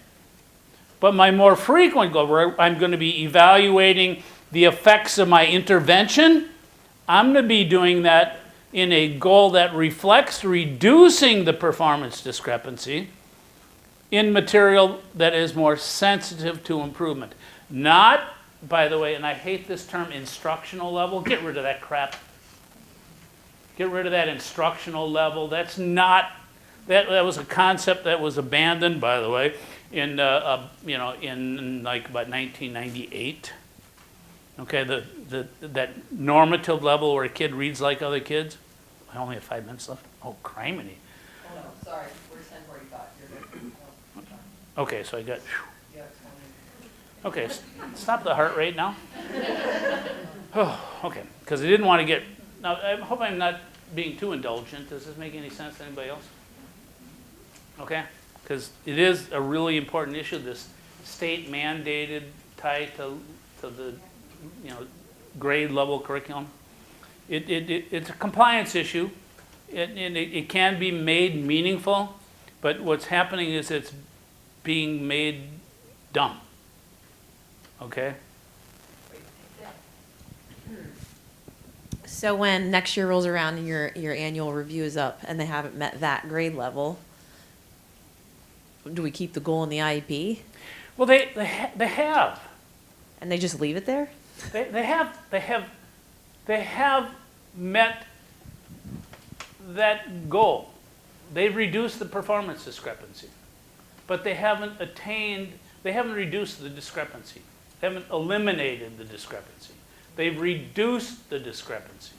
But my more frequent goal, where I'm going to be evaluating the effects of my intervention, I'm going to be doing that in a goal that reflects reducing the performance discrepancy in material that is more sensitive to improvement. Not, by the way, and I hate this term, instructional level. Get rid of that crap. Get rid of that instructional level. That's not, that was a concept that was abandoned, by the way, in like about 1998. Okay, that normative level where a kid reads like other kids. I only have 5 minutes left. Oh, criminy. Oh, no, sorry, we're 10:45. You're good. No, fine. Okay, so I got, Yeah, it's fine. okay, stop the heart rate now. Oh, okay, because I didn't want to get, now I hope I'm not being too indulgent. Does this make any sense to anybody else? Okay, because it is a really important issue, this state mandated tie to the grade level curriculum. It's a compliance issue. It can be made meaningful, but what's happening is it's being made dumb. Okay? So when next year rolls around and your annual review is up and they haven't met that grade level, do we keep the goal in the IEP? Well, they have. And they just leave it there? They have met that goal. They've reduced the performance discrepancy, but they haven't reduced the discrepancy. They haven't eliminated the discrepancy. They've reduced the discrepancy,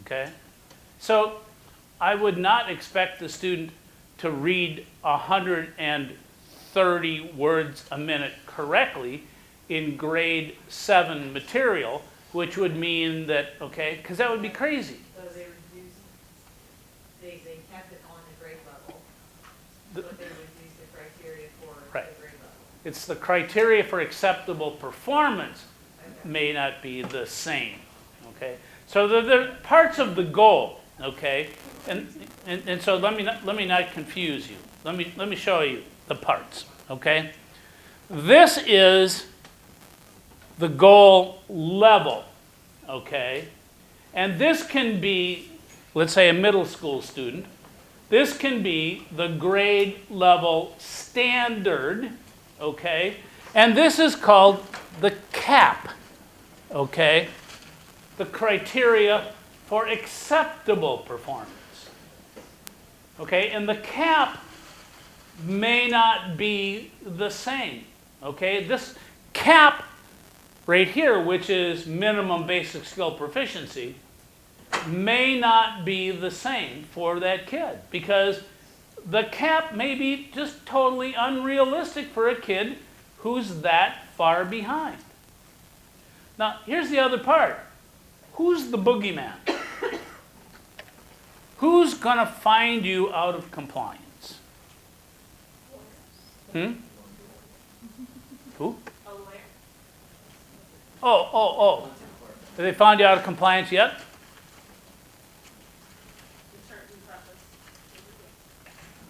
okay? So I would not expect the student to read 130 words a minute correctly in grade 7 material, which would mean that, okay, because that would be crazy. So they reduced, they kept it on the grade level, but they reduced the criteria for Right. the grade level. It's the criteria for acceptable performance may not be the same, okay? So the parts of the goal, okay? And so let me not confuse you. Let me show you the parts, okay? This is the goal level, okay? And this can be, let's say, a middle school student. This can be the grade level standard, okay? And this is called the CAP, okay? The criteria for acceptable performance. Okay, and the CAP may not be the same, okay? This CAP right here, which is minimum basic skill proficiency, may not be the same for that kid because the CAP may be just totally unrealistic for a kid who's that far behind. Now, here's the other part. Who's the boogeyman? Who's going to find you out of compliance? Who? Oh. Have they found you out of compliance yet?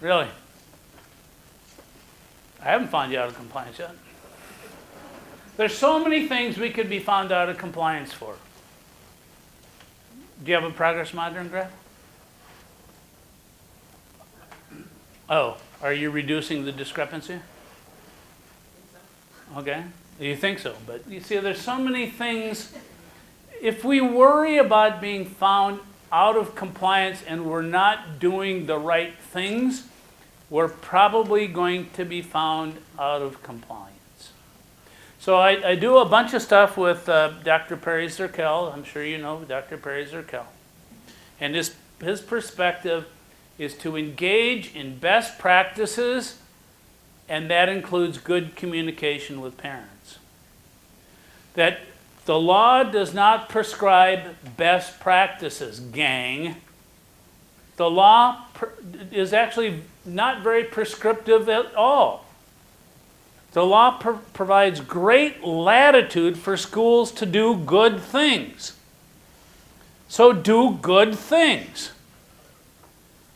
Really? I haven't found you out of compliance yet. There's so many things we could be found out of compliance for. Do you have a progress monitoring graph? Oh, are you reducing the discrepancy? Okay, you think so, but you see, there's so many things. If we worry about being found out of compliance and we're not doing the right things, we're probably going to be found out of compliance. So I do a bunch of stuff with Dr. Perry Zirkel. I'm sure you know Dr. Perry Zirkel. And his perspective is to engage in best practices, and that includes good communication with parents. That the law does not prescribe best practices, gang. The law is actually not very prescriptive at all. The law provides great latitude for schools to do good things. So do good things.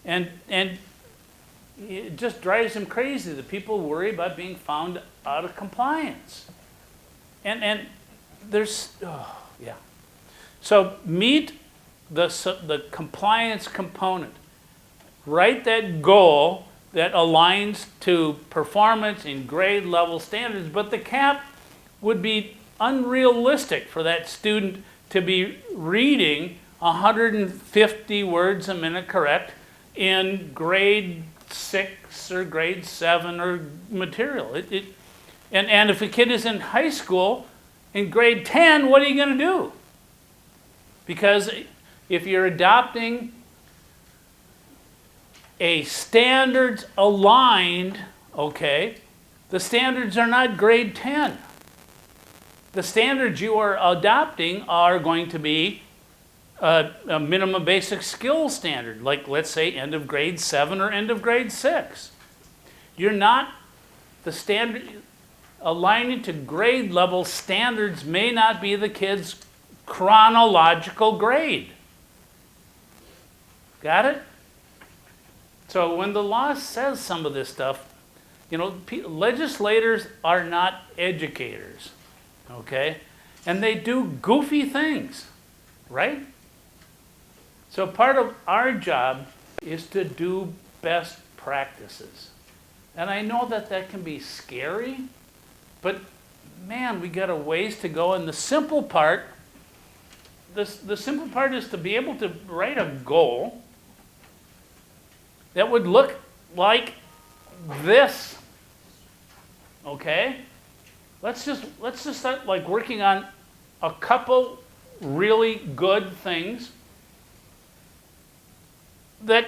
And it just drives them crazy that people worry about being found out of compliance. And there's, yeah. So meet the compliance component. Write that goal that aligns to performance in grade level standards, but the cap would be unrealistic for that student to be reading 150 words a minute correct in grade 6 or grade 7 or material. And if a kid is in high school, in grade 10, what are you going to do? Because if you're adopting a standards aligned, okay, the standards are not grade 10. The standards you are adopting are going to be a minimum basic skill standard, like let's say end of grade 7 or end of grade 6. You're not, the standard, aligning to grade level standards may not be the kid's chronological grade. Got it? So when the law says some of this stuff, you know, legislators are not educators, okay? And they do goofy things, right? So part of our job is to do best practices. And I know that that can be scary, but man, we got a ways to go. And the simple part, the simple part is to be able to write a goal that would look like this, okay? Let's just start like working on a couple really good things that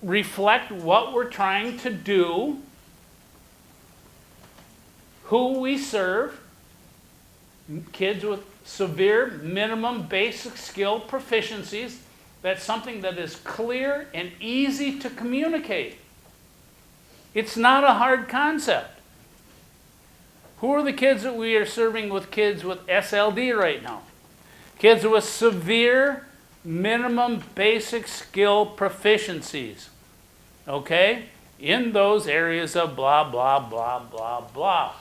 reflect what we're trying to do, who we serve, kids with severe minimum basic skill proficiencies. That's something that is clear and easy to communicate. It's not a hard concept. Who are the kids that we are serving with kids with SLD right now? Kids with severe minimum basic skill proficiencies, okay? In those areas of blah, blah, blah, blah, blah.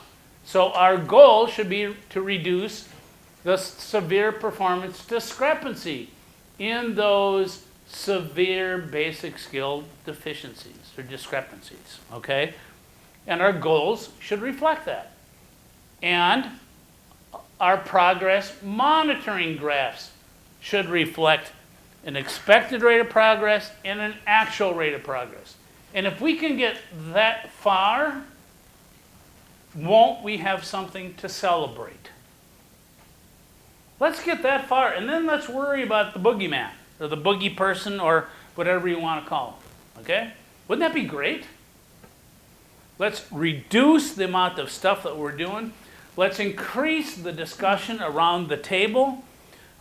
So our goal should be to reduce the severe performance discrepancy in those severe basic skill deficiencies or discrepancies, okay? And our goals should reflect that. And our progress monitoring graphs should reflect an expected rate of progress and an actual rate of progress. And if we can get that far, won't we have something to celebrate? Let's get that far, and then let's worry about the boogeyman, or the boogie person, or whatever you want to call them, okay? Wouldn't that be great? Let's reduce the amount of stuff that we're doing. Let's increase the discussion around the table.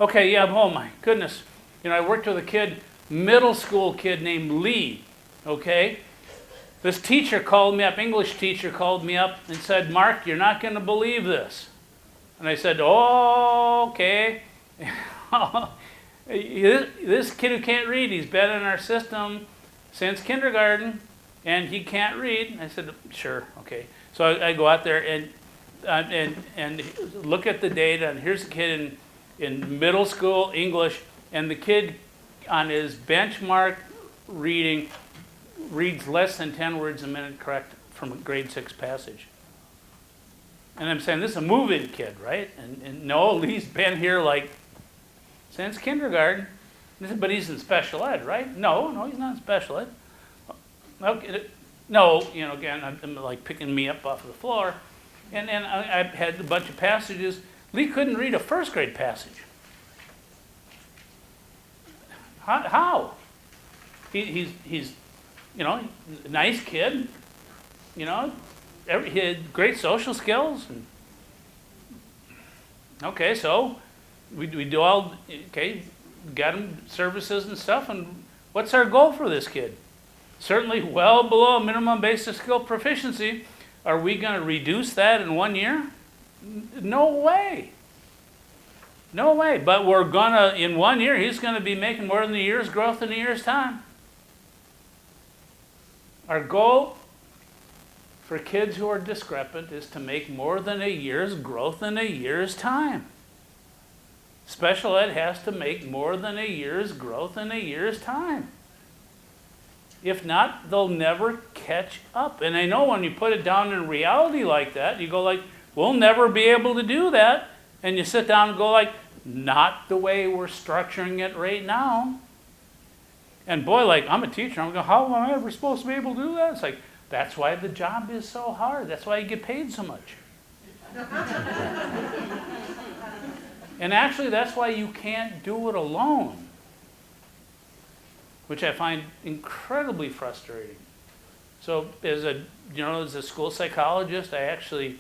Okay, yeah, oh my goodness. You know, I worked with a kid, middle school kid named Lee, okay? This teacher called me up, English teacher called me up and said, Mark, you're not going to believe this. And I said, oh, okay. This kid who can't read, he's been in our system since kindergarten, and he can't read. I said, sure, okay. So I go out there and look at the data, and here's a kid in middle school English, and the kid on his benchmark reading reads less than 10 words a minute correct from a grade 6 passage. And I'm saying, this is a move-in kid, right? And no, Lee's been here like since kindergarten. But he's in special ed, right? No, he's not in special ed. Okay, no, again, I'm like picking me up off of the floor. And I had a bunch of passages. Lee couldn't read a first grade passage. How? He's a nice kid. He had great social skills. And okay, so we do all, got him services and stuff. And what's our goal for this kid? Certainly well below minimum basic skill proficiency. Are we going to reduce that in 1 year? No way. No way. But we're going to, in 1 year, he's going to be making more than a year's growth in a year's time. Our goal for kids who are discrepant is to make more than a year's growth in a year's time. Special ed has to make more than a year's growth in a year's time. If not, they'll never catch up. And I know when you put it down in reality like that, you go like, we'll never be able to do that. And you sit down and go like, not the way we're structuring it right now. And boy, like, I'm a teacher. I'm going, how am I ever supposed to be able to do that? It's like, that's why the job is so hard. That's why you get paid so much. And actually, that's why you can't do it alone, which I find incredibly frustrating. So as a school psychologist, I actually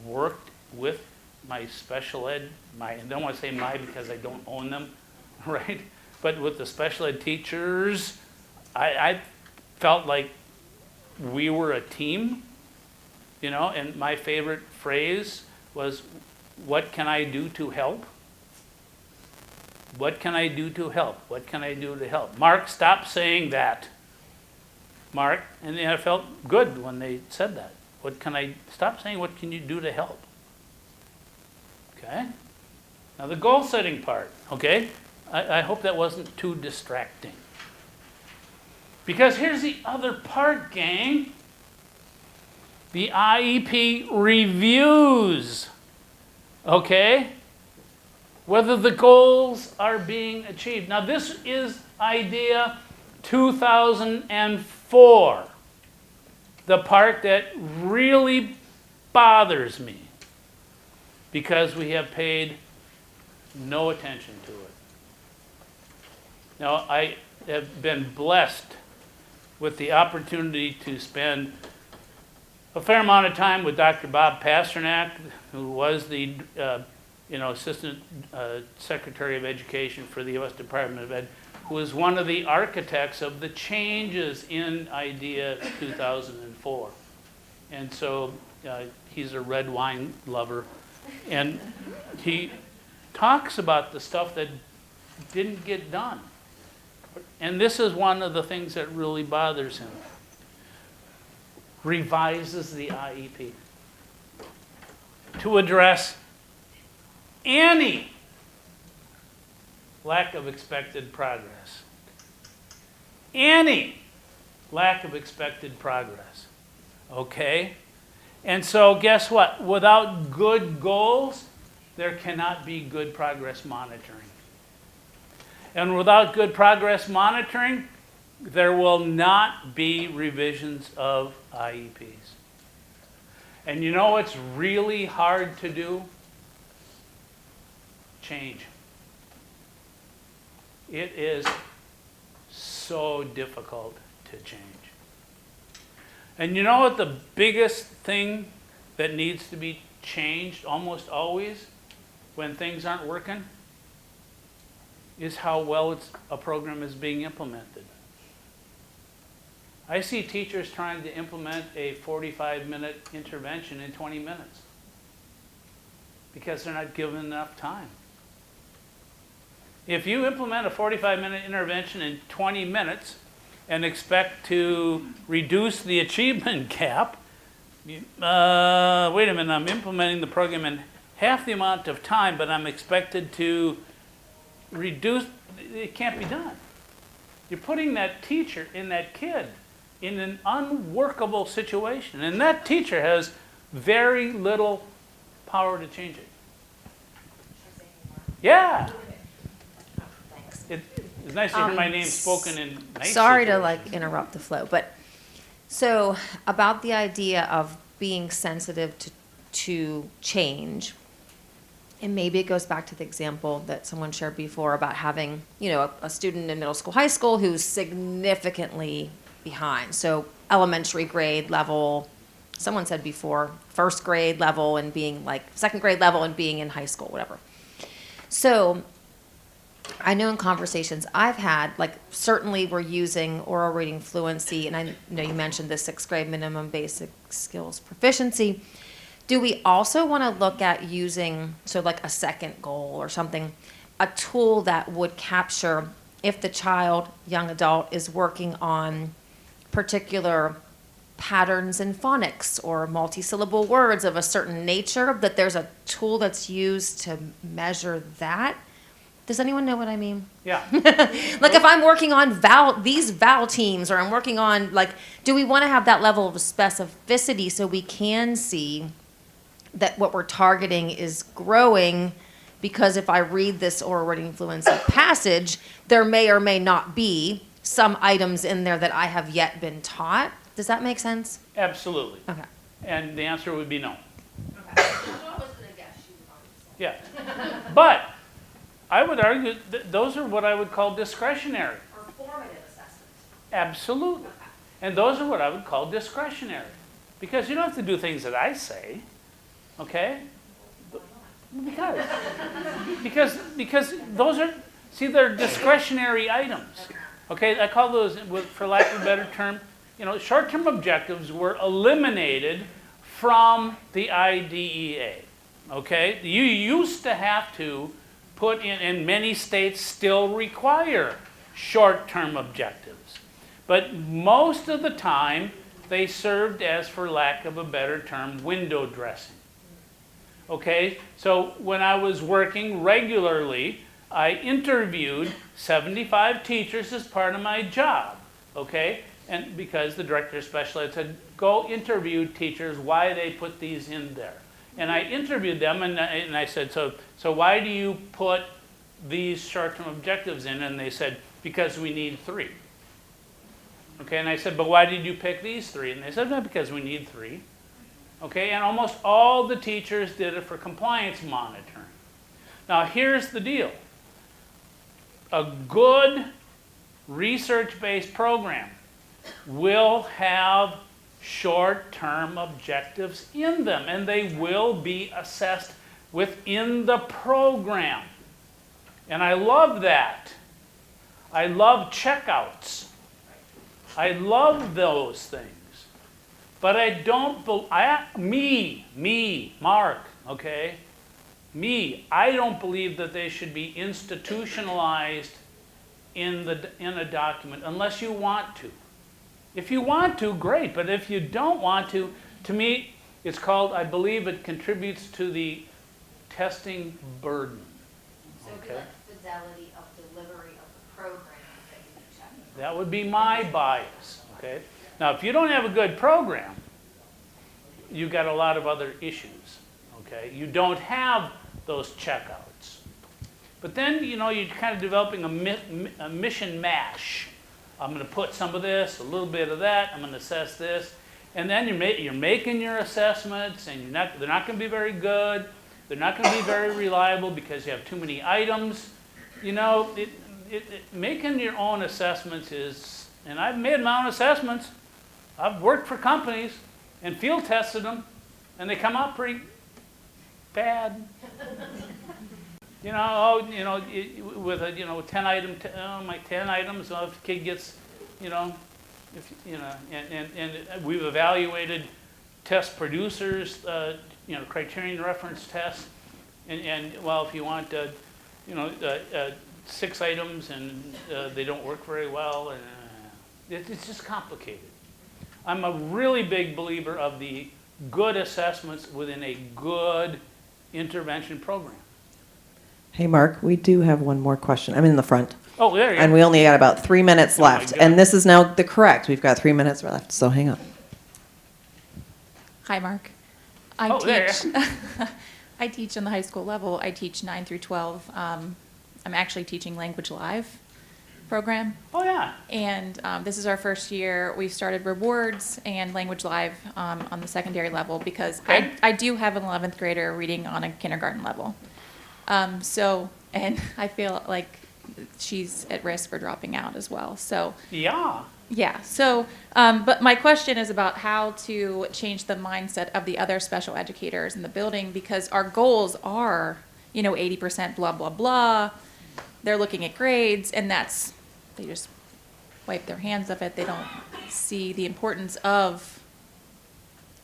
worked with my special ed, I don't want to say my because I don't own them, right? But with the special ed teachers, I felt like we were a team, and my favorite phrase was, what can I do to help? What can I do to help? What can I do to help? Mark, stop saying that. Mark, and I felt good when they said that. Stop saying what can you do to help? Okay? Now the goal setting part, okay? I hope that wasn't too distracting. Because here's the other part, gang. The IEP reviews, okay? Whether the goals are being achieved. Now this is idea 2004, the part that really bothers me because we have paid no attention to it. Now I have been blessed with the opportunity to spend a fair amount of time with Dr. Bob Pasternak, who was the Assistant Secretary of Education for the U.S. Department of Ed, who was one of the architects of the changes in IDEA 2004. And so he's a red wine lover. And he talks about the stuff that didn't get done. And this is one of the things that really bothers him. Revises the IEP to address any lack of expected progress. Any lack of expected progress. Okay? And so guess what? Without good goals, there cannot be good progress monitoring. And without good progress monitoring, there will not be revisions of IEPs. And you know what's really hard to do? Change. It is so difficult to change. And you know what the biggest thing that needs to be changed almost always when things aren't working is how well a program is being implemented. I see teachers trying to implement a 45-minute intervention in 20 minutes because they're not given enough time. If you implement a 45-minute intervention in 20 minutes and expect to reduce the achievement gap, wait a minute, I'm implementing the program in half the amount of time, but I'm expected to reduce, it can't be done. You're putting that teacher in that kid in an unworkable situation. And that teacher has very little power to change it. Yeah. Thanks. It's nice to hear my name spoken in nice Sorry to situations. interrupt the flow, but so about the idea of being sensitive to change, and maybe it goes back to the example that someone shared before about having, a student in middle school, high school who's significantly behind. So elementary grade level, someone said before, first grade level and being like second grade level and being in high school, whatever. So I know in conversations I've had, certainly we're using oral reading fluency, and I know you mentioned the sixth grade minimum basic skills proficiency. Do we also want to look at using, a second goal or something, a tool that would capture if the child, young adult, is working on particular patterns in phonics or multisyllable words of a certain nature, that there's a tool that's used to measure that? Does anyone know what I mean? Yeah. If I'm working on these vowel teams, or I'm working on, do we want to have that level of specificity so we can see that what we're targeting is growing? Because if I read this oral reading fluency passage, there may or may not be some items in there that I have yet been taught. Does that make sense? Absolutely. Okay. And the answer would be no. I was gonna guess she was on this. Yeah. But I would argue that those are what I would call discretionary. Or formative assessments. Absolutely. And those are what I would call discretionary. Because you don't have to do things that I say. Okay? Because those are, they're discretionary items. Okay, I call those, for lack of a better term, short-term objectives were eliminated from the IDEA. Okay? You used to have to put in, and many states still require short-term objectives. But most of the time, they served as, for lack of a better term, window dressing. Okay, so when I was working regularly, I interviewed 75 teachers as part of my job, okay? And because the director of special ed said, go interview teachers why they put these in there. And I interviewed them and I said, so why do you put these short-term objectives in? And they said, because we need 3. Okay, and I said, but why did you pick these 3? And they said, no, because we need 3. Okay, and almost all the teachers did it for compliance monitoring. Now, here's the deal. A good research-based program will have short-term objectives in them, and they will be assessed within the program. And I love that. I love checkouts. I love those things. But I don't, Mark, okay? I don't believe that they should be institutionalized in a document unless you want to. If you want to, great, but if you don't want to me, it's called, I believe it contributes to the testing burden. So it'd be Okay. like fidelity of delivery of the program that you check. That would be my bias, okay? Now, if you don't have a good program, you've got a lot of other issues, okay? You don't have those checkouts. But then, you're kind of developing a mission mash. I'm going to put some of this, a little bit of that, I'm going to assess this. And then you're making your assessments, and they're not going to be very good. They're not going to be very reliable because you have too many items. Making your own assessments is, and I've made my own assessments. I've worked for companies and field tested them, and they come out pretty bad. With a 10 item, my 10 items, if a kid gets, and we've evaluated test producers, criterion reference tests, and if you want, 6 items and they don't work very well, and it's just complicated. I'm a really big believer of the good assessments within a good intervention program. Hey, Mark, we do have one more question. I'm in the front. Oh, there you And go. we only got about 3 minutes Oh my left. God. And this is now the correct. We've got 3 minutes left, so hang on. Hi, Mark. I Oh, there. teach. I teach on the high school level. I teach 9 through 12. I'm actually teaching Language Live program, Oh, yeah. and this is our first year. We've started rewards and Language Live on the secondary level because Okay. I do have an 11th grader reading on a kindergarten level. And I feel like she's at risk for dropping out as well. So. Yeah. Yeah, so, but my question is about how to change the mindset of the other special educators in the building, because our goals are, 80% blah, blah, blah. They're looking at grades, and they just wipe their hands of it. They don't see the importance of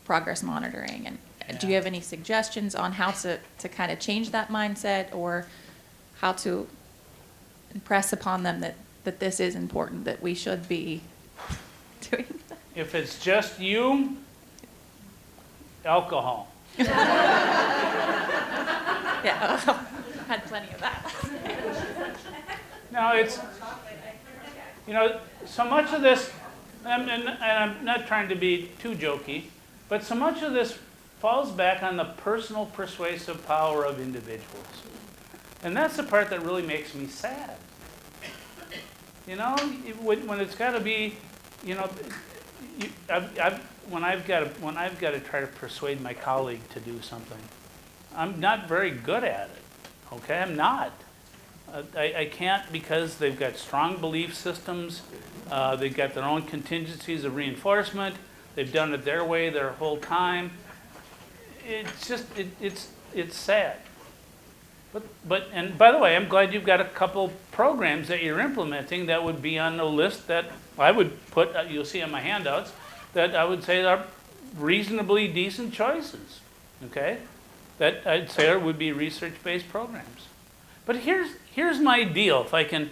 progress monitoring. And do you have any suggestions on how to kind of change that mindset, or how to impress upon them that this is important, that we should be doing that? If it's just you, alcohol. Yeah, had plenty of that. No, it's, so much of this, and I'm not trying to be too jokey, but so much of this falls back on the personal persuasive power of individuals. And that's the part that really makes me sad. When it's got to be, when I've got to try to persuade my colleague to do something, I'm not very good at it. Okay, I'm not. I can't, because they've got strong belief systems. They've got their own contingencies of reinforcement. They've done it their way their whole time. It's just it's sad. But and by the way, I'm glad you've got a couple programs that you're implementing that would be on the list that I would put, you'll see on my handouts, that I would say are reasonably decent choices, okay? That I'd say would be research-based programs. But here's my deal, if I can,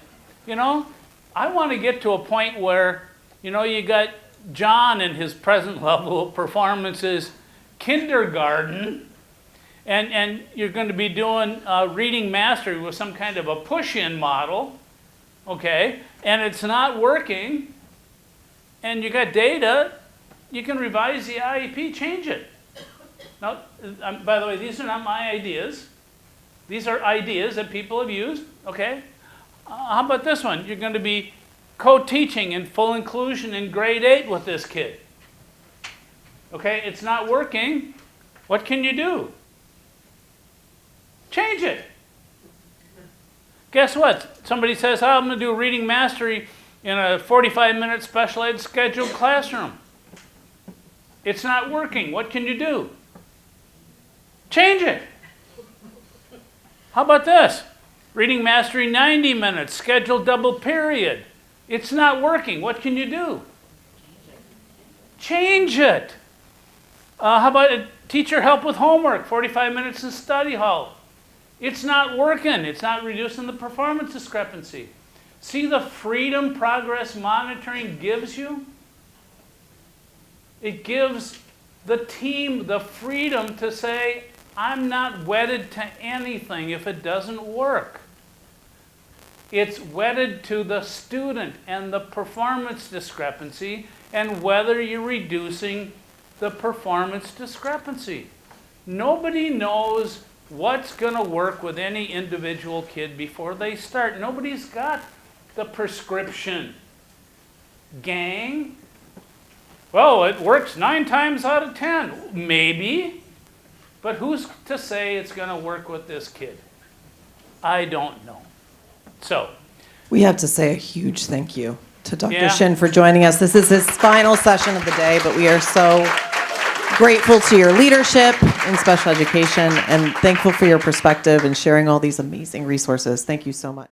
I want to get to a point where, you got John and his present level of performance is kindergarten, and you're going to be doing reading mastery with some kind of a push-in model, okay, and it's not working, and you got data, you can revise the IEP, change it. Now, by the way, these are not my ideas. These are ideas that people have used, okay? How about this one? You're going to be co-teaching in full inclusion in grade 8 with this kid. Okay, it's not working. What can you do? Change it. Guess what? Somebody says, I'm going to do reading mastery in a 45-minute special ed scheduled classroom. It's not working. What can you do? Change it. How about this? Reading mastery 90 minutes, scheduled double period. It's not working. What can you do? Change it. How about a teacher help with homework, 45 minutes in study hall? It's not working. It's not reducing the performance discrepancy. See the freedom progress monitoring gives you? It gives the team the freedom to say, I'm not wedded to anything if it doesn't work. It's wedded to the student and the performance discrepancy and whether you're reducing the performance discrepancy. Nobody knows what's going to work with any individual kid before they start. Nobody's got the prescription. Gang? Well, it works 9 times out of 10. Maybe. But who's to say it's going to work with this kid? I don't know. So, We have to say a huge thank you to Dr. Yeah. Shin for joining us. This is his final session of the day, but we are so grateful to your leadership in special education and thankful for your perspective and sharing all these amazing resources. Thank you so much.